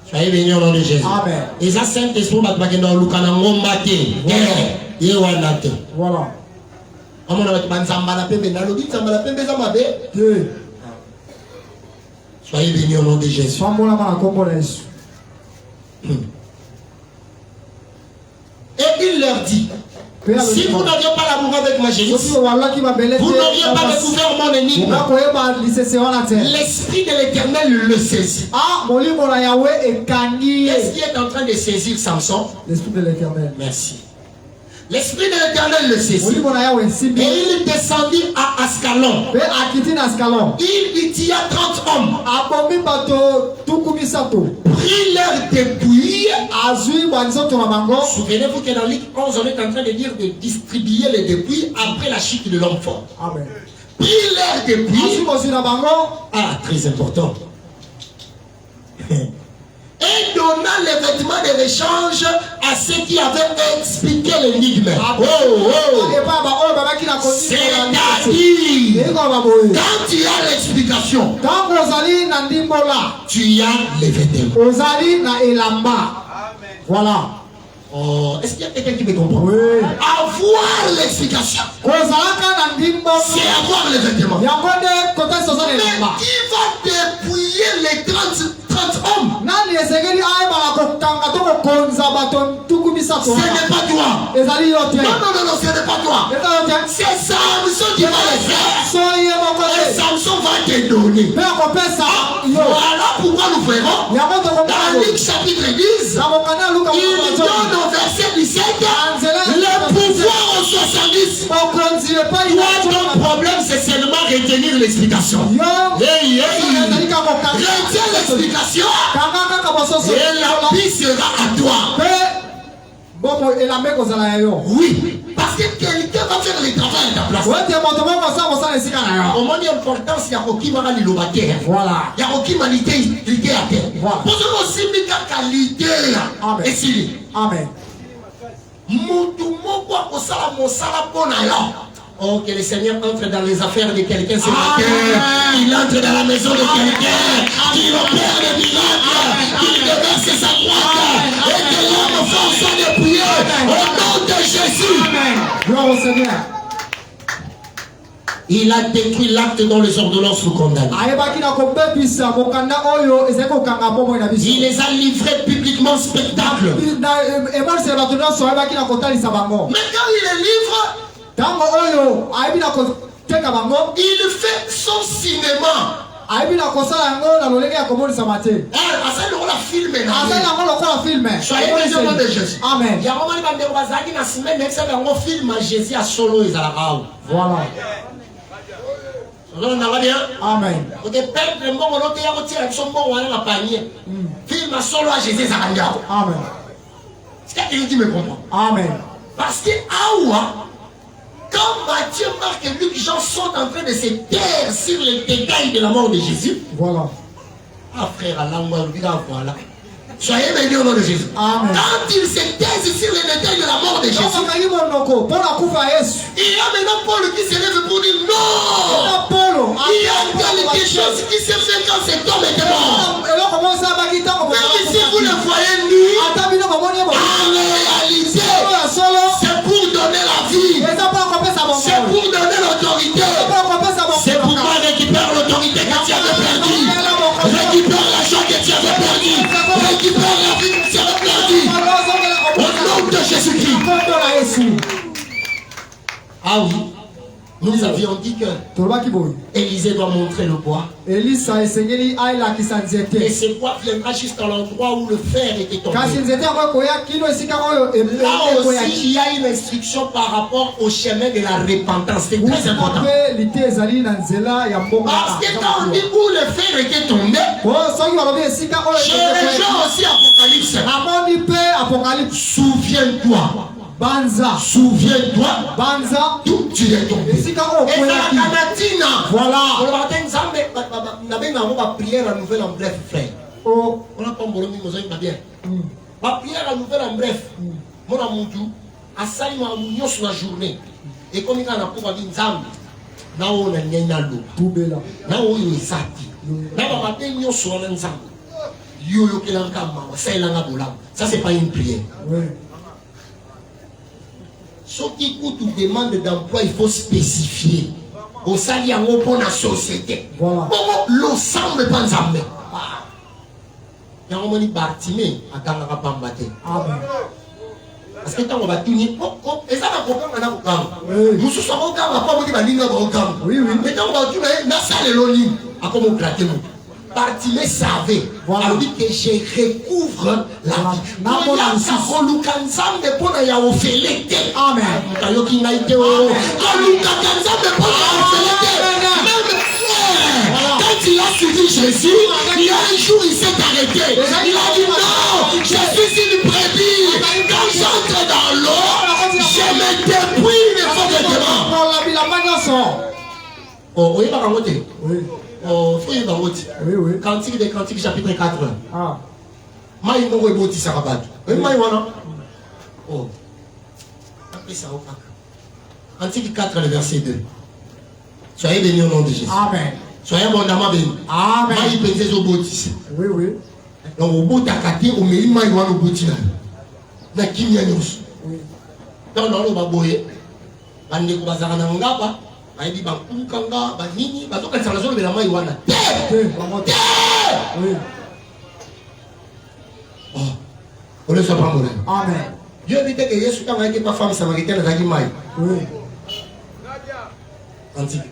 Soyez bénis au nom de Jésus. Amen. Et ça, Saint-Esprit, voilà. Soyez bénis au nom de Jésus. Et il leur dit, Si vous n'aviez pas l'amour avec ma Jésus, vous n'auriez pas découvert mon énigme. L'Esprit de l'Éternel le saisit. Qu'est-ce qui est en train de saisir Samson? L'Esprit de l'Éternel. Merci. L'Esprit de l'Éternel le saisit. Et il descendit à Ascalon. Il y tilla 30 hommes. Prit leurs dépouilles. Souvenez-vous que dans Luc 11, on est en train de dire de distribuer les dépouilles après la chute de l'homme fort. Amen. Prit leurs dépouilles. Ah, très important. Et donna les vêtements de l'échange à ceux qui avaient expliqué l'énigme. C'est-à-dire, quand tu as l'explication, tu as les vêtements. Voilà. Oh, est-ce qu'il y a quelqu'un qui me comprend? Oui. Avoir l'explication, c'est avoir les vêtements. Mais qui va dépouiller les 30 hommes? Ce n'est pas toi. Non, ce n'est pas toi. C'est Samson qui va le faire. Et Samson va te donner. Voilà pourquoi nous verrons dans Luc chapitre 10, il donne au verset 17 le pouvoir au 70. Toi, ton problème, c'est seulement retenir l'explication. Retiens l'explication et la vie sera à toi. Oui, parce que quelqu'un va faire le travail à ta place. Au moins, l'importance, il y a aucun qualité. Voilà. Il y a aucune qualité à terre. Pour ce aussi, il y a qualité. Amen. Oh, que le Seigneur entre dans les affaires de quelqu'un ce matin. Il entre dans la maison de quelqu'un. Qu'il opère des miracles. Qu'il déverse sa droite. Et que l'homme fort soit dépouillé. Au nom de Jésus. Gloire au Seigneur. Il a détruit l'acte dont les ordonnances nous condamnent. Il les a livrés publiquement spectacle. Mais quand il les livre, il fait son cinéma. Soyez bénis au nom de Jésus. Amen. Voilà. Amen. Amen. C'est quelqu'un qui me comprend. Amen. Parce que quand Matthieu, Marc et Luc, Jean sont en train de se taire sur les détails de la mort de Jésus. Voilà. Ah frère, voilà. Soyez bénis au nom de Jésus. Amen. Quand ils se taisent sur les détails de la mort de Jésus, il y a maintenant Paul qui se lève pour dire non. Il y a quelque chose qui se fait quand cet homme est mort. Même si vous le voyez nu, en réalité, c'est pour donner la vie. C'est pour donner l'autorité. C'est pour moi récupérer l'autorité que tu avais perdue. Récupère l'argent que tu avais perdu. Récupère la vie que tu avais perdue. Au nom de Jésus-Christ. Ah oui. Nous avions dit que Élisée doit montrer le bois. Et ce bois viendra jusqu'à l'endroit où le fer était tombé. Là aussi, il y a une instruction par rapport au chemin de la repentance. C'est très important. Parce que quand on dit où le fer était tombé, chez les gens aussi Apocalypse, souviens-toi. Banza. Souviens-toi. Banza. D'où tu es tombé. Et ça la voilà. On va attendre prière à nouvelle en bref, frère. Oh. On a pas bien. Ma prière à nouvelle en bref. Mon amour, à salir ma union sur la journée. Et comme il y a un pouvoir d'Inzambi, là où on a une l'eau. Là où il est sati. Là où on a une union sur l'Inzambi. Ça, c'est pas une prière. Oui. Ceux qui coûtent ou demandent d'emploi, il faut spécifier. Au salaire pour la société. Voilà. L'ensemble pas ensemble. Il y a un moment Bartimée à Kangarapambate. Amen. Parce que quand on va tourner, et ça va comprendre maintenant pourquoi. Nous sommes au camp, après on dit balinga au camp. Oui, oui. Mais quand on va tourner, dans ça les lonis, à comment on claque nous. Bartimée savait. Voilà. On dit que je recouvre la vie. Voilà. Quand il y a ça, on nous canzam de pour y avoir fait l'été. Amen. Quand il y a qui n'a été au. Quand nous canzam de pour y avoir fait l'été. Quand il a suivi Jésus, il y a un jour il s'est arrêté. Il a dit non, je suis une brebis. Quand j'entre dans l'eau, je me débrouille effectivement. Oh, oui, par contre. Oui. Oh, faut y avoir. Oui, oui. Cantique des Cantiques, chapitre 4. Ah. Maï mo reboti sarabat. Oui, maï wana. Oh. Après ça, Cantique 4, le verset 2. Soyez bénis au nom de Jésus. Amen. Soyez abondamment bénis. Amen. Maï pensez au botis. Oui, oui. Donc, au bout d'akate, au meilleur maï wana au botis. Na kimia nyos. Oui. Donc, dans le baboye, bande ko bazara na ngapa. Aïdi bankou kanga, banini, bazoka la zone de la maï wana. Oui. Oh. On ne soit pas mort. Amen. Dieu dit que Jésus quand il était pas femme samaritaine dans la maï. Oui. Antique.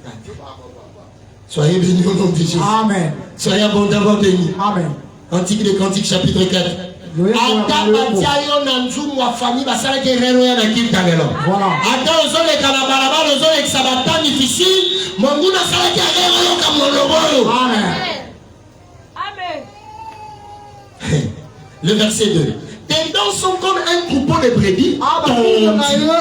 Soyez bénis au nom de Jésus. Amen. Soyez abondamment bénis. Amen. Cantique des Cantiques, chapitre 4. Ata batiayo na nzumu wa famille basala ke rero ya na kintanelo. Voilà. Ata ozole kana barabara ozole exabata difficile, Mungu na sala ke rero yo kamolobolo. Amen. Amen. Le verset 2. Tes dents sont comme un troupeau de brebis. Ah, bah,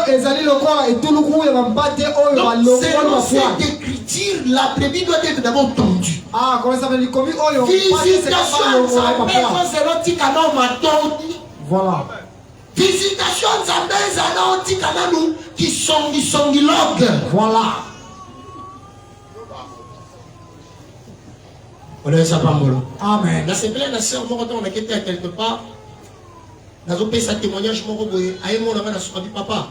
ezali lokola etuluku ya bambate oyo Donc, balongo selon wa cette écriture, la brebis doit être d'abord tondue. Ah, comment ça veut dire komi oyo Visitation Nzambe zelo tikana matondi. Voilà. Visitation Nzambe zelo tikana nous qui songi log. Voilà. On est ça pas molo. Amen. La semaine la sœur moko on a quitté quelque part. Nazo pesa témoignage moko boye aye mona na sokabi papa.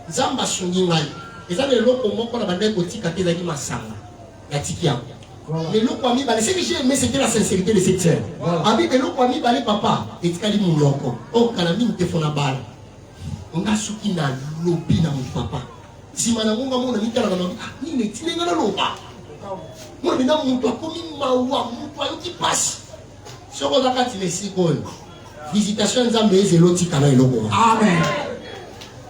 Nzamba sungi ngai. Eza le loko moko na bande kotika te zaki masanga. Ya tiki yango. Mais le kwami balé, ce que j'ai aimé c'était la sincérité de cette sœur. Abi le kwami balé papa, et tikali muloko. Oh kanami nte fona bala. Nga suki na lobi na mon papa. Si mana munga mona mitala na lobi, ni ne tinenga na loba. Moi bina mutu akomi mawa, mutu ayo ki passe. Soko zakati le sikol. Visitation Nzambe ezelo tikana eloko. Amen.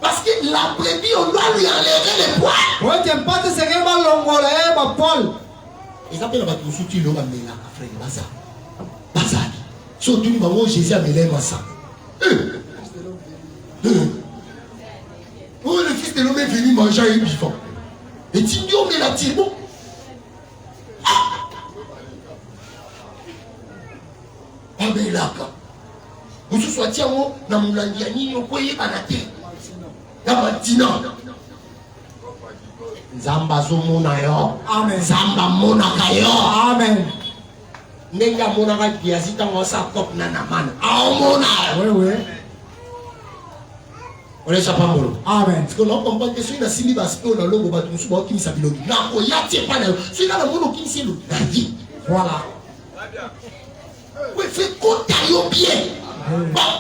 Parce que la brebis on doit lui enlever les poils. Ouais, t'aimes pas te serrer mal longola ba Paul. Ils appellent la batusu tu l'as amené là frère bazar. Bazar. Surtout nous avons Jésus amené moi ça. Oh le fils de l'homme est venu manger un bifon. Et tu dis on met la tire bon. Ah mais là quand vous soit tiens na mulandiani okoye banate. Na matina. Nzamba zomona yo. Amen. Nzamba monaka yo. Amen. Nenga monaka kiasi tango sa kop na namana. Aomona. Oui, oui. On est pas molo. Amen. Parce que l'on comprend que celui-là simbi basko na lobo batu musu ba kimi sabilo. Na ko yati pa na. Celui-là na mono kimi selo. Voilà. Oui, fais compte yo bien.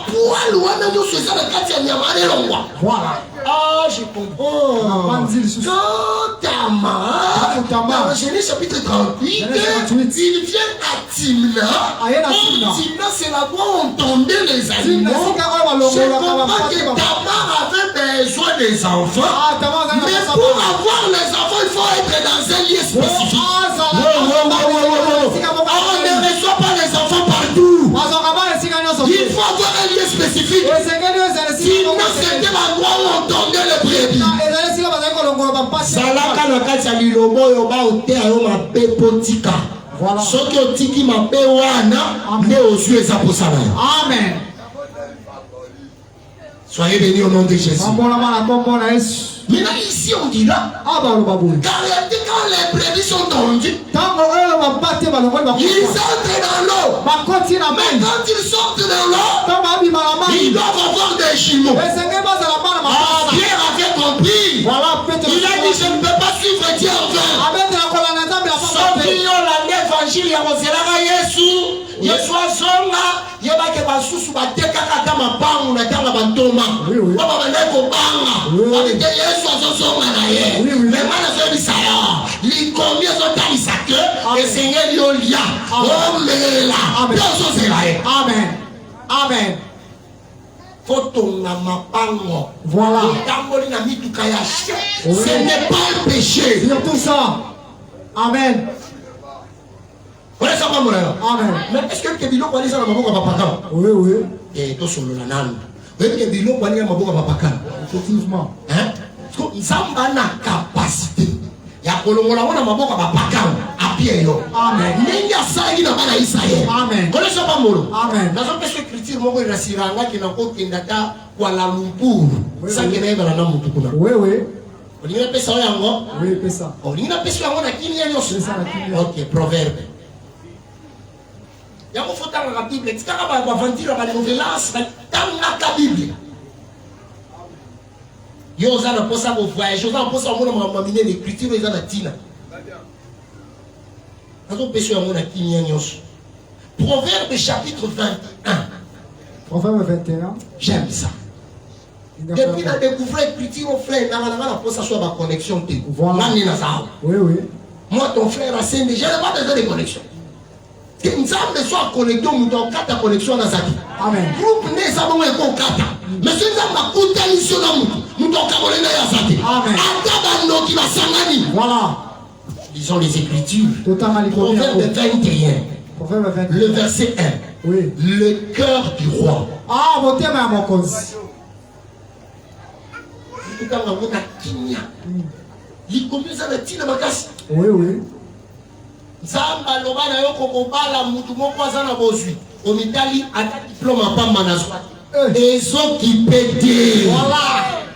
Poil wana nyo seza na kati ya nyama longwa. Voilà. Ah, je comprends. Notamment, dans Genèse chapitre 38, il vient à Timna. Timna, c'est là-bas où on tondait les animaux. Je comprends que Tamar avait besoin des enfants. Mais pour avoir les enfants, il faut être dans un lieu spécifique. On ne reçoit pas les enfants partout. Il faut avoir un lieu spécifique. Sinon, c'était l'endroit où on tondait les brebis. Zalaka na kati ya lilobo oyo baotea yo mabe potika. Soki otiki mabe wana nde ozwi eza posala yo. Amen. Soyez bénis au nom de Jésus. Maintenant ici on dit là, car les brebis sont tondues, ils entrent dans l'eau. Mais quand ils sortent de l'eau, ils doivent avoir des jumeaux. Ah, Pierre avait compris. Il a dit je ne peux pas suivre Dieu en vain. Sauf l'évangile ya Yesu. Yesu asonga yebake basu basusu batekaka ta mabangu na tanga bantoma baba bandeko banga avec Yesu azosonga na ye mais mana so bisaya likombia so talisa que et Seigneur yolia oh melela Dieu so sera. Amen. Amen. Fotonga mapango. Voilà. Ce n'est pas un péché. Surtout ça. Amen. Amen. Mais est-ce que le bilo kwani sana maboka papaka? Oui, oui. Eh, to solo la nana. Oui, le bilo kwani maboka papaka. Effectivement. Hein? Parce que nzamba na capacité. Ya kolongola wana maboka papaka a pied yo. Amen. Ninga sali na bana Israël. Amen. Connaissez pas molo. Amen. Dans un péché écriture moko irasiranga ki na ko kendata Kuala Lumpur. Ça qui n'est pas na mutu kuna. Oui, oui. Olinga pesa yango. Oui, pesa. Olinga pesa yango na kini yango. Pesa na kini. OK, proverbe. Yango fotanga la Bible, tikaka ba aventure ba novelas, tanga la Bible. Yo za na posa ko voyage, yo za na posa mo na mamine l'écriture eza na tina. Azo pesa yango na kini yango. Proverbe chapitre 21. Proverbe 21. J'aime ça. Depuis la découvert l'écriture au frère, la posa soit ma connexion te. Voilà. Oui, oui. Moi ton frère a scène, je n'ai pas besoin de connexion. Que nous avons soit connecté ou nous avons connexion dans sa vie. Amen. Groupe n'est pas bon et qu'on kata. Mais si nous avons coûté l'émission nous avons connecté dans sa vie. Amen. Adabano qui va s'angani. Voilà. Lisons les Écritures. Totalement. Proverbe 21. Proverbe 21. Le verset 1. Oui. Le cœur du roi. Ah, mon thème à mon cause. Tout à l'heure, on a kinya. Il commence à le tirer ma casse. Oui, oui. Zamba loba na yo kokobala mutu moko aza na bozwi omitali ata diplôme apamba na zwa ezoki pete. Voilà.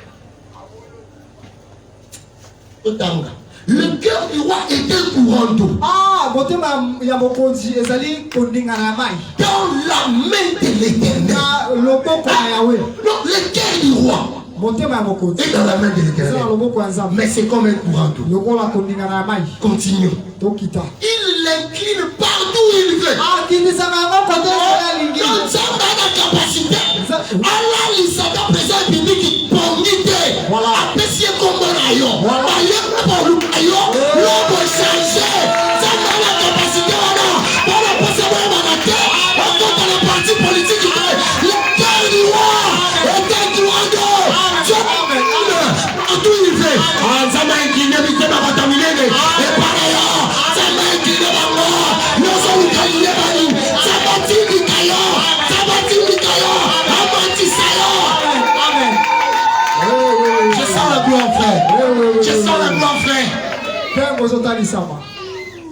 Otanga. Le cœur du roi était courant d'eau. Ah, motema ya mokonzi ezali kondinga na mai. Dans la main de l'Éternel. Na loboko na Yahweh. Non, le cœur du roi motema ya mokonzi est dans la main de eza l'Éternel. na loboko ya Nzambe. Mais c'est comme un courant d'eau. Lokola kondinga na mai. Continue. Tokita. Il l'incline partout où il veut. Ah, kindisaka yango kote ezala lingi. Non, Nzambe a la capacité. Allah lisaka présent public pongite. Voilà. Apesi kombo na yo. Voilà. Aye ko luka yo. Lobo changer. Nzambe a la capacité wana. Pour poser moi bagate. Contre les partis politiques. Le cœur du roi. Le droit d'eau. Partout il fait. Ah, Nzambe a incliné bitema bataminene. Et par ailleurs, Nzambe a incliné bango. Nous sommes inclinés bani. Nzambe a incliné kayo. Nzambe a incliné kayo. Amen. Je sens la gloire, frère. Je sens la gloire, frère. Père bozotali sama.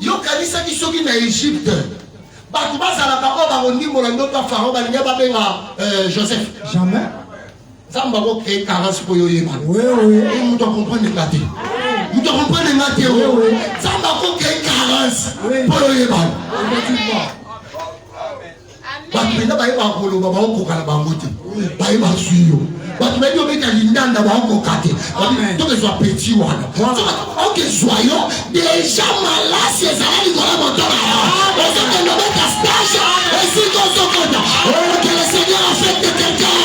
Yo kanisa ki soki na Égypte. Bato bazalaka oyo bakondimbola ndoto ya Pharaon balingi babenga Joseph. Jamais. Nzambe akokee carence mpo yo yebana. Oui, oui. Moto akomprendre nga te. Moto akomprendre nga te. Nzambe akokee carence mpo yo yebana. Effectivement. Bato mpenza bayebaka koloba baokoka na bango te. Bayeba sui yo. Bato bayebi obeta lindanda baokoka te. Tokezwa peti wana. Okezwa yo deja malasi ezala likolo ya moto na yo. Ozokende obeta stage esika ozokota. Que le Seigneur a fait de quelqu'un.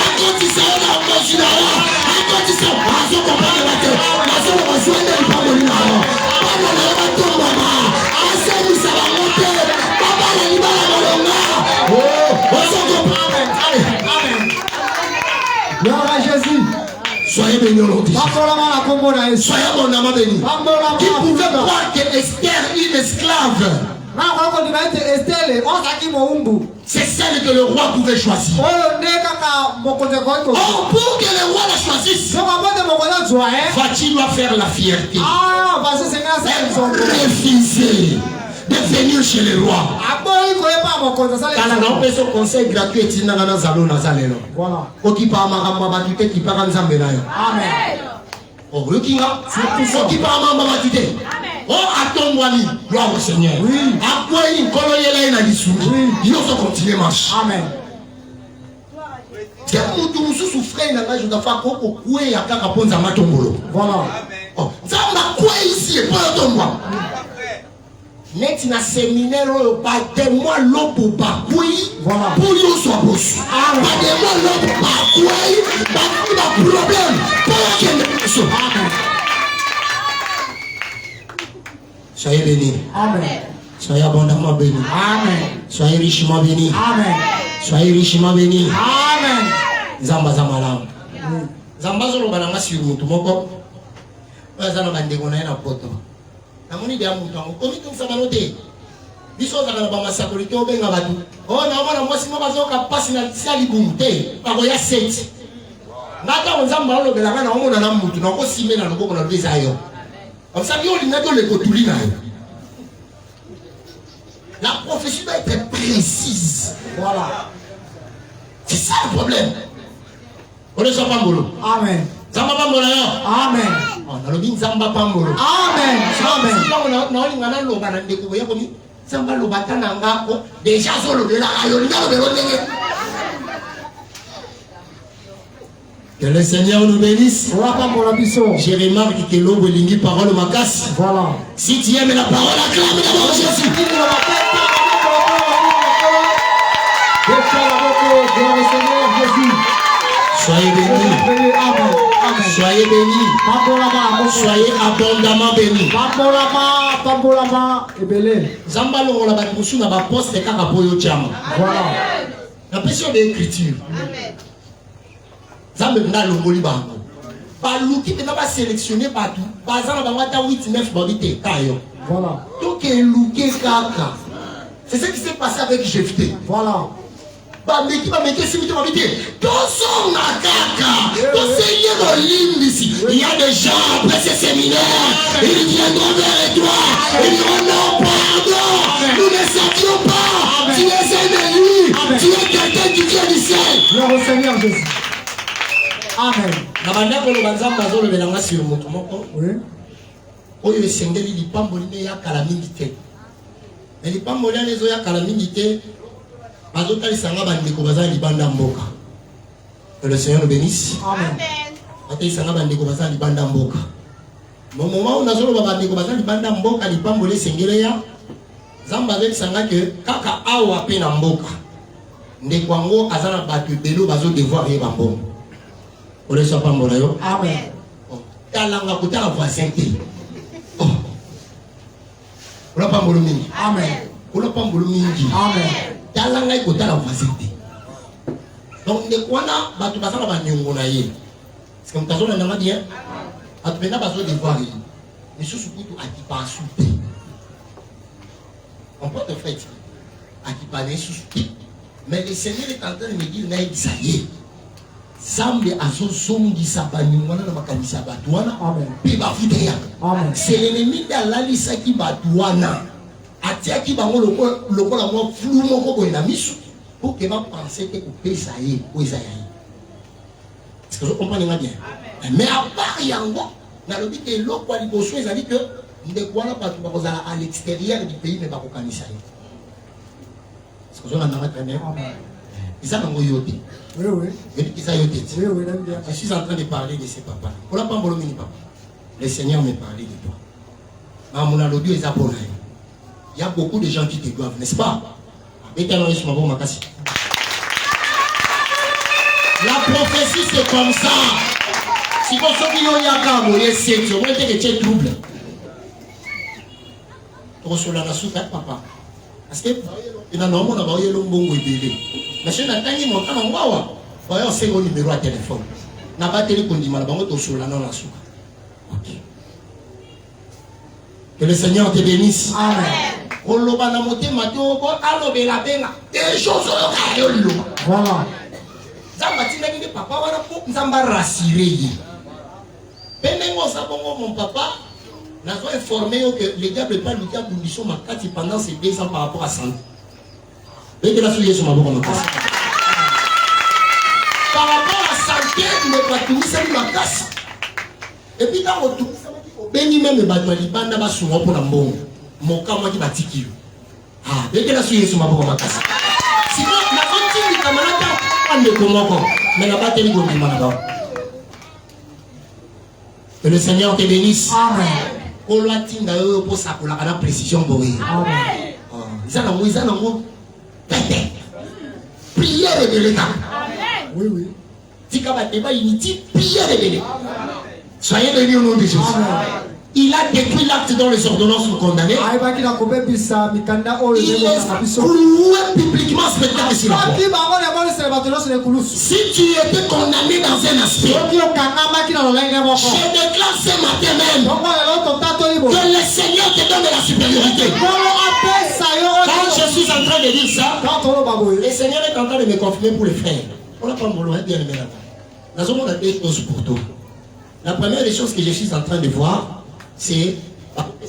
Akotisa yo na okosi na yo. Akotisa azokompane te. Azokozwende lipamoli na yo. Bana na yo batombama. Asemisa bango te. Babala libala molonga. Gloire à Jésus. Soyez bénis aujourd'hui. Soyez mon amour béni. Qui pouvait croire que Esther, une esclave, c'est celle que le roi pouvait choisir. Or, pour que le roi la choisisse, va-t-il doit faire la fierté? Refuser de venir chez le roi. On peut se conseil gratuit et il n'a pas de Voilà. Amen. Oh, le kinga. Qui parle oh, attends-moi, gloire au Seigneur. Oui. À quoi il colonne là, il a dit oui. Il faut continuer marche. Amen. Si vous souffrez, je dois faire quoi pour couer à la réponse à ma tombolo. Voilà. Oh, ça m'a quoi ici et pas tomber. Net na séminaire au bâtiment l'eau pour bakui Voilà. Pour nous soit bossou. Pas de moi l'autre par quoi, pas de problème. Pour qu'il ne soit. Soyez bénis. Amen. Soyez abondamment bénis. Amen. Soyez richement bénis. Amen. Soyez richement bénis. Amen. Zamba zamalam. Zamba zolo bananga sur mutu moko. Bazana bandeko na poto. Namoni dia mutu ngo komi tung sabanote. Biso za na ba masakolité obenga batu. Oh na mona mwasi mo bazoka pasi na sali bumte. Bako ya set. Nata nzamba lo belanga na omona na mutu na ko simena na boko na beza yo. Comme ça, la prophétie doit être précise. Voilà. C'est ça le problème. On ne sait pas molo. Amen. Zamba pas molo. Amen. On a le bin zamba pas molo. Amen. Amen. On a l'ingana lo bana découvrir comme zamba lo batana ngako déjà solo de la ayo ngalo de l'onenge. Que le Seigneur nous bénisse. Je remarque que l'eau est parole ma casse. Voilà. Si tu aimes la parole, acclame d'abord Jésus. Soyez bénis. Soyez bénis. Soyez abondamment bénis. Zamba lo la batmusu na ba poste kaka boyo chama. Voilà. La pression de l'écriture. Zambe na longoli bango. Ba luki na ba sélectionner partout. Ba zana ba ngata 8 9 babité kayo. Voilà. Donc luki kaka. C'est ce qui s'est passé avec Jephthé. Voilà. Ba meki ba meki simité babité. Toso na kaka. Toseye no limbisi. Il y a des gens après ces séminaires, ils viendront vers toi. Ils diront non pardon. Nous ne savions pas. Tu es un élu. Tu es quelqu'un qui vient du ciel. Gloire au Seigneur Jésus. Amen. Nabanda ko lobanza mazo le belanga sur moto moko. Oui. Oyo esengeli lipambo line ya kala mingi te. Mais lipambo line ezo ya kala mingi te. Bazo tali sanga bandeko baza libanda mboka. Que le Seigneur nous bénisse. Amen. Atali sanga bandeko baza libanda mboka. Mon moment on azolo bandeko baza libanda mboka lipambo le sengeli ya Zamba zeli sanga ke kaka awa pe na mboka. Ndeko ngo azana batu belo bazo devoir yeba mbongo. On ne soit pas mort. Amen. Talanga kutala voisin te. Oh. On n'a pas mort mingi. Amen. On n'a pas mort mingi. Amen. Talanga kutala voisin te. Donc de quoi na batu basala ba nyongo na ye. Parce que mtazo na ngadi hein. Batu bena bazo devoir yi. Mais sous kutu akipa soupe. On peut te faire akipa ne sous. Mais le Seigneur est en train de me dire na exayer. Zambe azozongisa baningwana na makanisa batwana. Amen. Pe bafute ya. Amen. C'est l'ennemi d'Alalisa qui batwana. Atiaki bango lokola mo flou moko boye na misu pour que va penser que opesa ye o ezaya. Est-ce que vous comprenez bien? Mais à part yango na lobi que lokwa liboso ezali que ndekwana batu bakozala à l'extérieur du pays mais bakokanisa ye. Est-ce que vous entendez très bien? Amen. Ils ont yoté. Oui, oui. Je suis en train de parler de ces papas. On n'a pas papa. Le Seigneur me parlait de toi. Il y a beaucoup de gens qui te doivent, n'est-ce pas? La prophétie c'est comme ça. Si vous savez que tu es trouble. Papa. Parce que il y a un homme qui a mais si on a gagné mon temps, on va faire un numéro à téléphone. Na batterie qu'on dit mal, on va sur la non la souka. Ok. Que le Seigneur te bénisse. Amen. On l'a pas monté mato, on a lobé la benga. Des choses au carré lo. Voilà. Zamba tina ni papa wana pour Zamba rassurer. Benengo sabongo mon papa. Nous avons informé que les gars ne peuvent pas lutter à condition makati pendant ces 2 ans par rapport à santé. Et que la souillée sur ma boue. Par rapport à santé, il n'est pas tout ça ma casse. Et puis dans le tout, béni même le bâtiment, il bande là sur pour la bombe. Mon cas moi qui bâtit qui. Ah, et que la souillée sur ma boue ma casse. Sinon, la continue du camarade on ne comment mais la batterie go du manaba. Que le Seigneur te bénisse. Amen. On l'a tinda pour ça pour la précision bourrée. Amen. Ils en ont pété. prière révélée. Oui, oui. Tika ba débat inutile, prière révélée. Soyez bénis au nom de Jésus. Il a détruit l'acte dont les ordonnances sont condamnées. Il est cloué publiquement spectacle sur la croix. Si tu étais condamné dans un aspect, je déclare ce matin même que le Seigneur te donne la supériorité. Quand je suis en train de dire ça, le Seigneur est en train de me confirmer pour les frères. On n'a pas mon loin bien aimé là-bas. Nous avons des choses pour toi. La première des choses que je suis en train de voir, c'est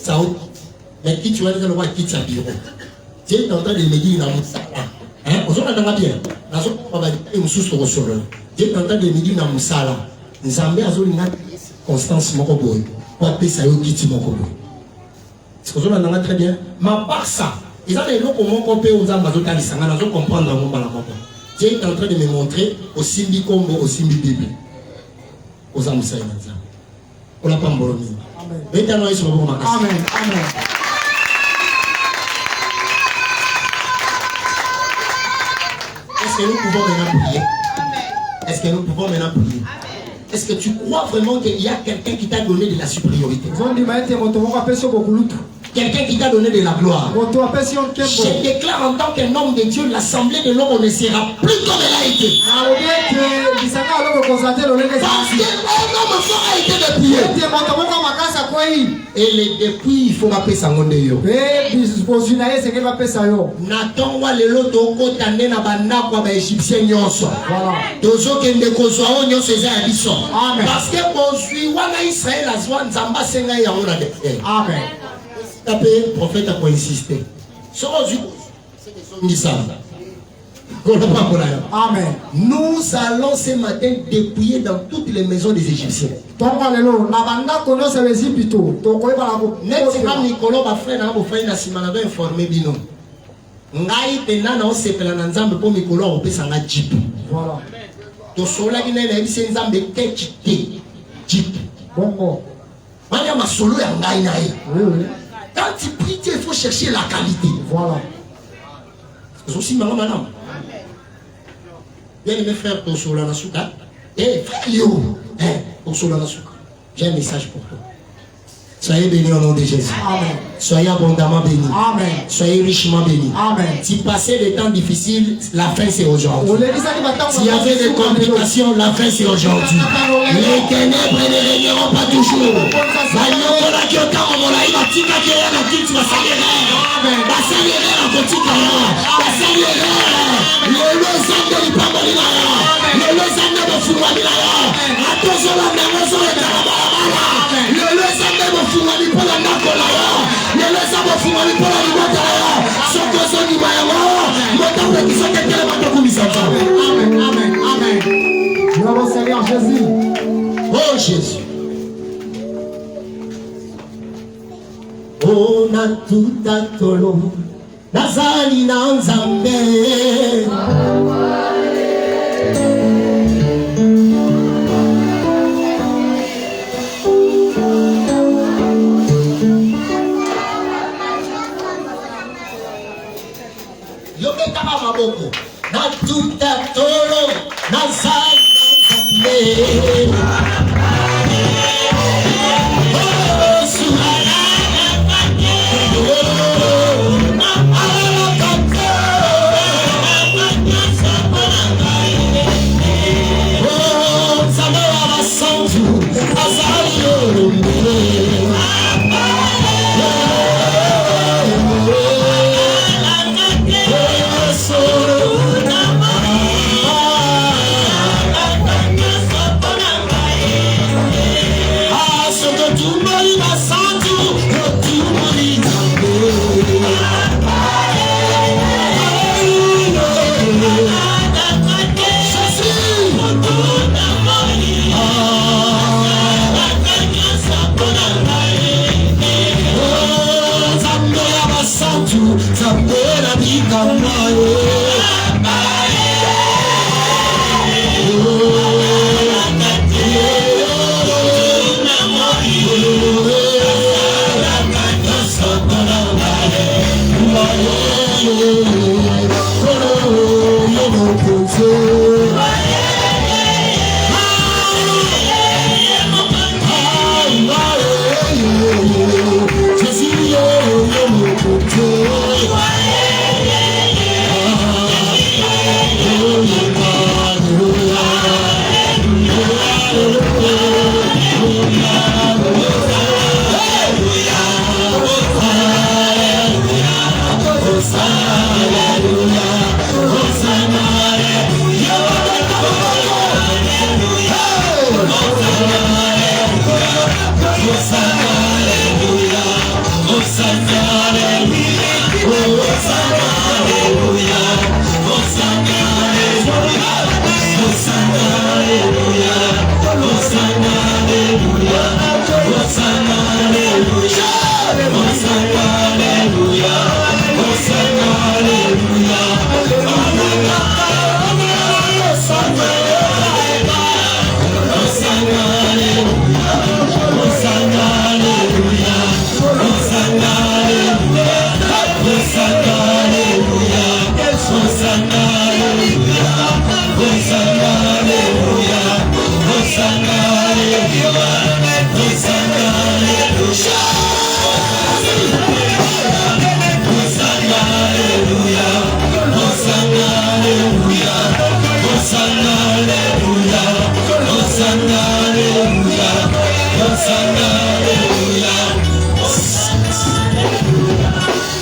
ça. Mais qui tu vas dire le roi quitte sa bureau. Tu es en train de me dire dans mon salle. Hein? On s'en a bien. Dans son travail, il me soucie au sol. Tu es en train de me dire dans mon salle. Nous avons besoin de Constance Mokoboy. Pour appeler ça au quitte Mokoboy. C'est ce que vous avez très bien. Mais par ça, ils ont des gens comme Mokopé aux Amazones, ils ont comprendre dans mon balabon. Tu es en train de me montrer au Simbi Combo, au Simbi Bibi. Aux Amoussaï. On n'a pas mbolomi. Amen. Amen. Est-ce que nous pouvons maintenant prier? Est-ce que nous pouvons maintenant prier? Est-ce que tu crois vraiment qu'il y a quelqu'un qui t'a donné de la supériorité? Quelqu'un qui t'a donné de la gloire. Je déclare en tant qu'un homme de Dieu, l'assemblée de l'homme ne sera plus comme elle a été. Parce qu'un homme fort a été dépouillé. Et les dépouilles, il faut appeler ça. Nathan wa lelo toko tande na banda kwa ba Égyptien nyonso. Tozo kende kozwa o nyonso eza ya biso. Parce que bozwi wana Israël azwa nzamba senga ya ona de. Amen. Le prophète a insisté. Amen. Nous allons ce matin dépouiller dans toutes les maisons des Égyptiens. Quand tu pries, il faut chercher la qualité. Voilà. C'est aussi maman, madame. Bien aimé frère Tosola Nasuka. Eh, frère Yo. Tosola Nasuka. J'ai un message pour toi. Soyez bénis au nom de Jésus. Amen. Soyez abondamment bénis. Amen. Soyez richement bénis. Amen. Si passez des temps difficiles, la fin c'est aujourd'hui. S'il y avait des complications, la fin c'est aujourd'hui. Les ténèbres ne régneront pas toujours. Amen, amen, amen. Gloire au Seigneur Jésus. Oh Jésus. Oh na tout atolo nazali na nzambe. Na tout atolo nazali na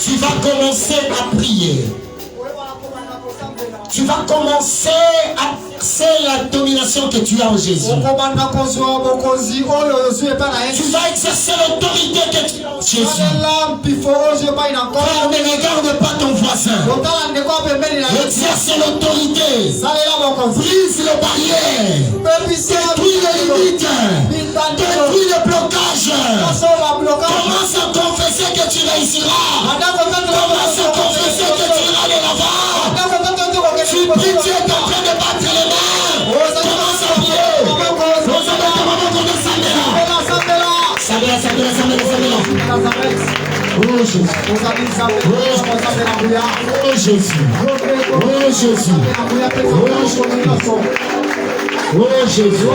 Tu vas commencer à prier. Tu vas commencer à exercer la domination que tu as en Jésus. Tu vas exercer l'autorité que tu as en Jésus. Ne regarde pas ton voisin. Exerce l'autorité. Brise les barrières. Détruis les limites. Détruis les blocages. Commence à confesser que tu réussiras. Commence à confesser que tu iras de l'avant. Tu pries, tu es en train de battre les mains. Commence à prier. Oh Jésus. Oh Jésus. Oh Jésus. Oh Jésus.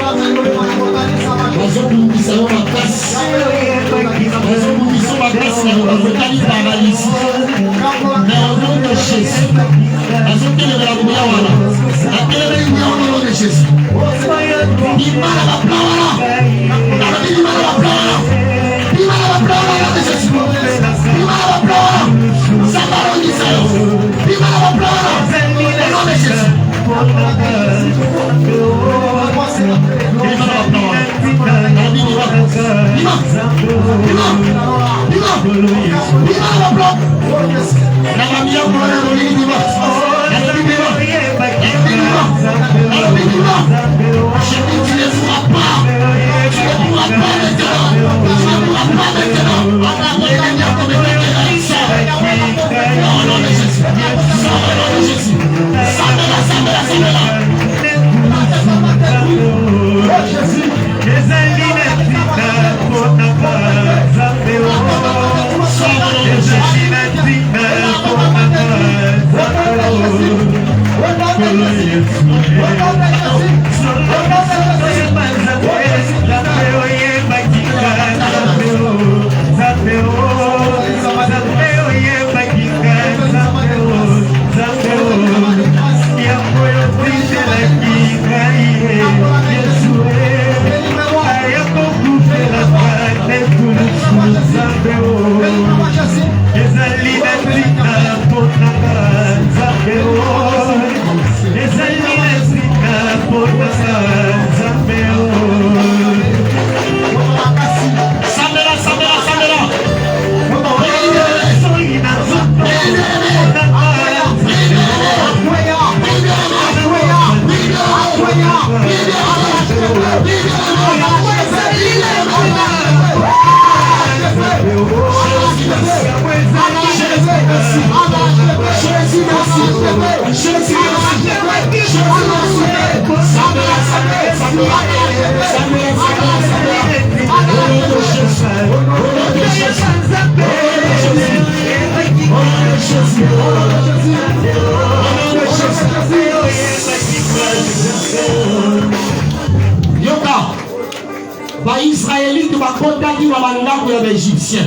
Israélite bakotaki na bandako ya baegyptien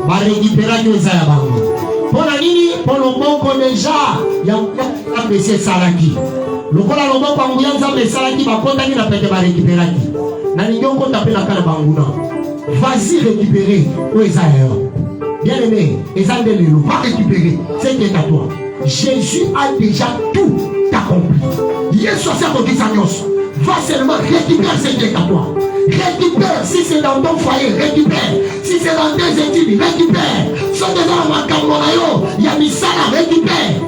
barécupéraki eza ya bango mpona nini mpo loboko deja ya apesi esalaki lokola loboko ya nguya nzambe esalaki bakotaki na pete barécupéraki nalingi okota mpe na kala banguna vas-y récupérer oyo eza ya yo bien aimé eza nde lelo va récupérer ce qui est à toi. Jésus a déjà tout accompli. Yesu asakokisa nyonso. Va seulement récupérer ce qui est à toi. Récupère, si c'est dans ton foyer, récupère. Si c'est dans tes études, récupère. Si c'est dans ma camorayo, il y a misala, récupère.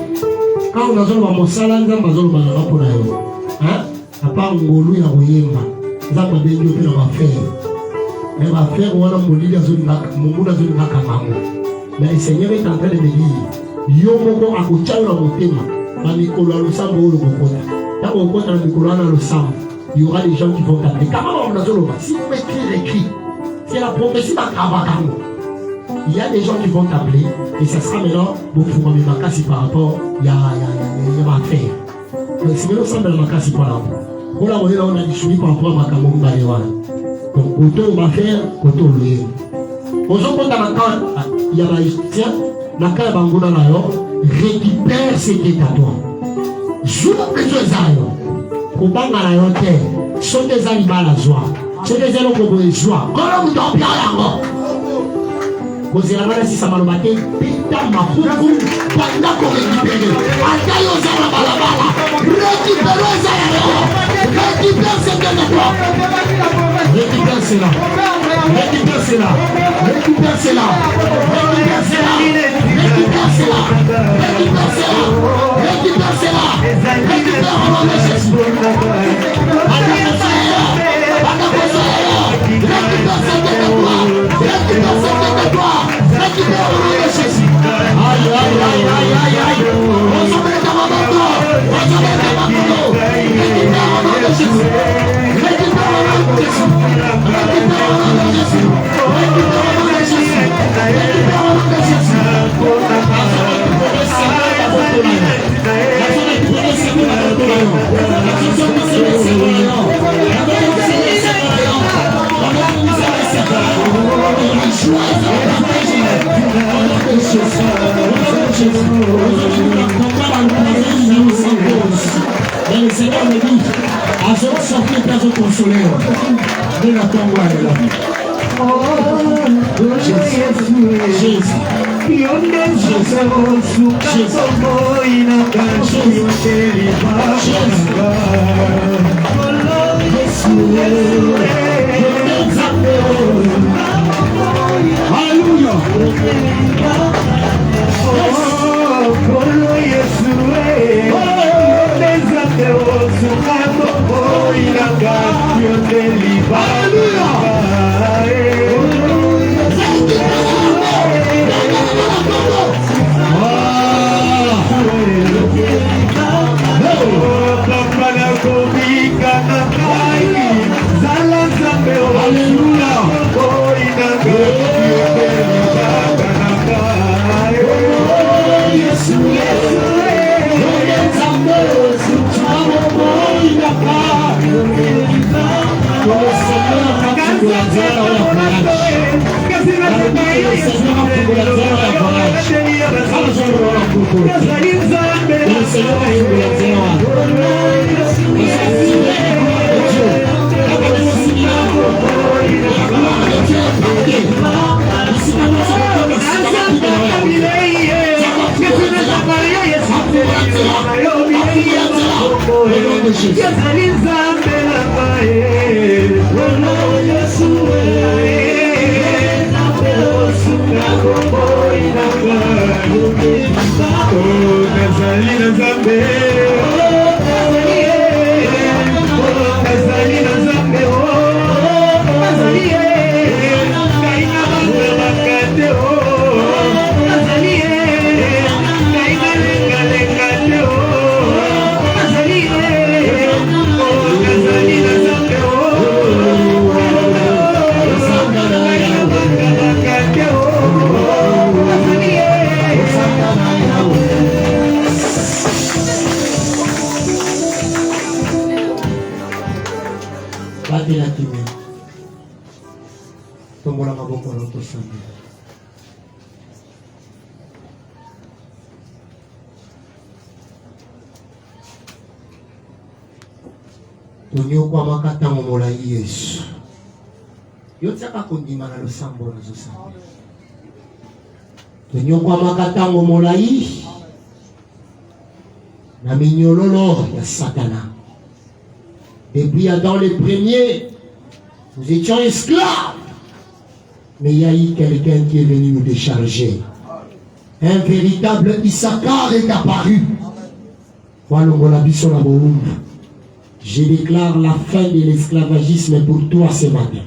Quand on a besoin de mosala, on a besoin de mosala pour yo. Hein? À part ngolu ya koyemba, nzamba benyo pe na bafere. Mais bafere wana molili azolingaka, mongulu azolingaka bango. Mais le Seigneur est en train de me dire, yo moko akotia na motema, na mikolo ya losambo oyo kokota. Ya kokota na mikolo na losambo. Il y aura des gens qui vont t'appeler. Si vous écrivez l'écrit, c'est la prophétie d'Akabakamo. Il y a des gens qui vont t'appeler et ça sera maintenant beaucoup pour mes par rapport à ma affaire. Mais si nous sommes dans ma casse par là, Voilà, on a dit par rapport à Makamou Bayewa. Donc, quand on va faire, quand on le il y a la carte bangona récupère ce qui est à toi. Joue les oiseaux. Pour banga la yote, sont des animaux à la joie. C'est des éloges pour les joies. Quand on dort bien là-bas. Vous avez la si ça m'a remarqué, pita ma foukou, pendant qu'on récupère. Atayo zala balabala. Récupère ça. Récupère ce qui est à toi. Récupère cela. Récupère cela. Récupère cela. Récupère cela. Récupère cela. Récupère cela. Récupère cela. Récupère au nom de Jésus. Récupère ce qui est de toi. Récupère ce qui est de toi. Récupère au nom de Jésus. Aïe, aïe, aïe, aïe, aïe, aïe. On s'en met dans mon dos. On s'en met dans mon dos. Récupère au nom de Jésus. Récupère au nom de Jésus. Récupère au nom de Jésus. Récupère au nom de Jésus. Récupère au nom de Jésus. Et le Seigneur me dit, à ce sortir place au consolaire, de la tombe est là. Tonyokwa makatango molai Yesu. Yotsaka kondima na losambo na zosamba. Tonyokwa makatango molai na minyololo ya Satana. Depuis Adam les premiers, nous étions esclaves. Mais il y a eu quelqu'un qui est venu nous décharger. Un véritable Issachar est apparu. Je déclare la fin de l'esclavagisme pour toi ce matin.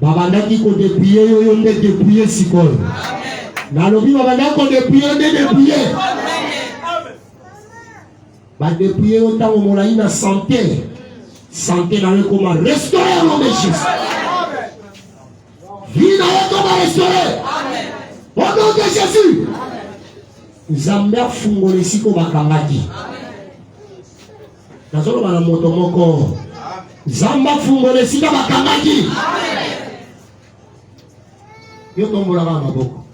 Babandaki ko dépouiller yo nde dépouiller sikoyo. Nalobi babandaki ko dépouiller nde dépouiller. Ba dépouiller yo tango molai na santé. Santé na le comment restaurer au nom de Jésus. Vie na yo comment restaurer. Au nom de Jésus. Zambia fungole siko bakangaki. nazolo bana moto moko zamba fungole sika bakangaki yo tombola ba maboko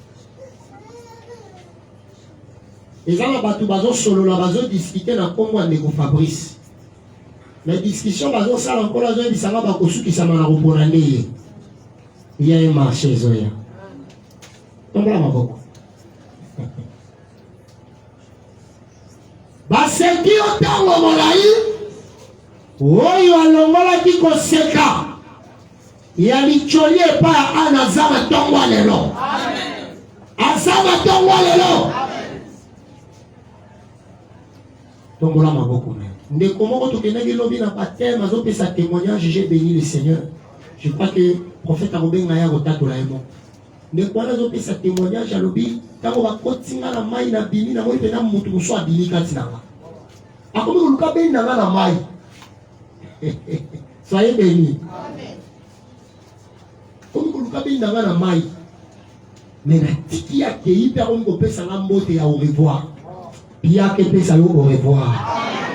ezala batu bazo solola bazo discuter na kombo ndeko Fabrice la discussion bazo sala encore zo bisanga ba kosukisa mana kopona ndeye il y a un marché zoya tombola maboko baseki otango molai oyo alongolaki koseka ya licholi epa ana azama tongo lelo azama tongo lelo tombola maboko ndeko moko tokendaki lobi na baptême azopesa témoignage j'ai béni le Seigneur. Je crois que prophète akobenga ya kotatola ye moko ndeko wana azopesa témoignage alobi ntango bakotinga na mai na bimi na moi mpena motu mosu abimi kati na nga akomi koluka beni na nga na mai soyez béni akomi koluka beni na nga na mai me natiki akei mpe akomi kopesa nga mbote ya au revoir biake pesa yo au revoir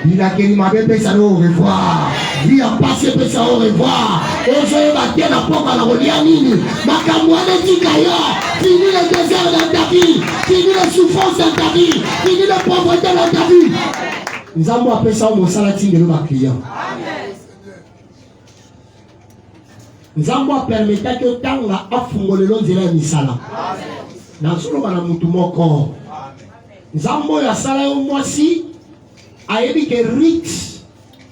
bilakeli mabe pesa yo au revoir via passé pesa au revoir ozoyeba te na poka na kolia nini makambo wana etika yo fini le désert dans ta vie fini les souffrances dans ta vie fini la pauvreté dans ta vie nzambo apesa yo mosala tindelo baclient nzambo apermetaki otanga afungolelo nzela ya misala nazoloba na mutu moko nzambo oyo asala yo mwasi ayebi ke rix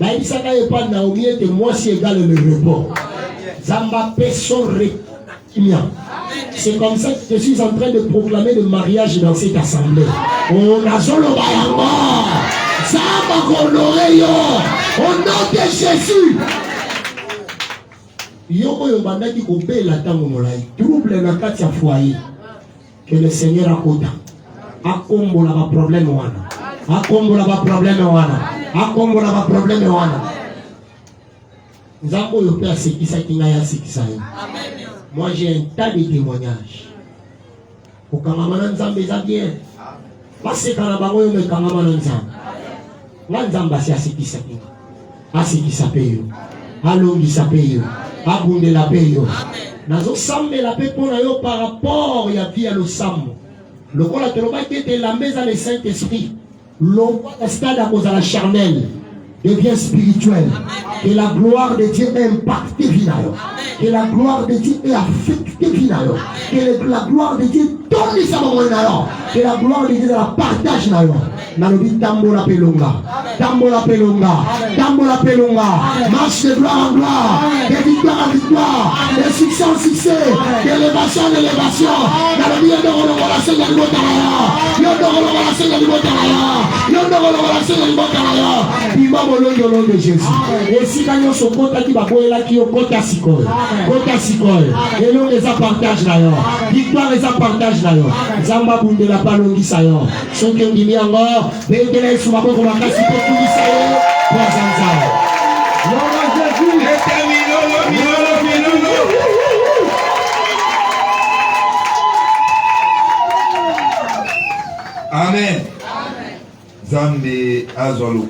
bayebisaka epa Naomi ete mwasi égale le repos zamba peso rekimia. C'est comme ça que je suis en train de proclamer le mariage dans cette assemblée. On a solo bayango zamba kolore yo au nom de Jésus. Yoko yo bandaki kopela tango molai trouble na kati ya foyer que le Seigneur akota akombola ba problème wana akombola ba problème wana akombola ba problème wana nzambo yo pe asekisa kinga ya sekisa yo. Moi j'ai un tas de témoignages okangama na nzambe eza bien baseka na bango yo mekangama na nzambe nga nzambe asi asekisa kinga asekisa pe yo alongisa pe yo abundela pe yo nazosambela pe mpona yo par rapport ya vie ya losambo lokola tolobaki ete elamba eza le Saint-Esprit lokola stade akozala charnel devient spirituel. Que la gloire de Dieu est impactée finalement. Que la gloire de Dieu est affectée finalement. Que la gloire de Dieu donne sa maman finalement. Que la gloire de Dieu la partage finalement. Nalobi tambola pelonga, tambola pelonga, tambola pelonga. Marche de gloire en gloire, de victoire en victoire, de succès en succès, d'élévation en élévation. Nalobi yondoro la seigne du botalaya, yondoro la seigne du botalaya, yondoro la seigne du botalaya. Bimamo au nom de Jésus. Et si nous sommes contents qui va boire qui au côté sicole, côté sicole. Et nous les partage d'ailleurs. Victoire les partage d'ailleurs. Zamba bunde la palongi sayon. Son qui dit encore, vendez sur ma boîte on va casser pour tout ça. Pour Zanza. Amen. Zambe azolo.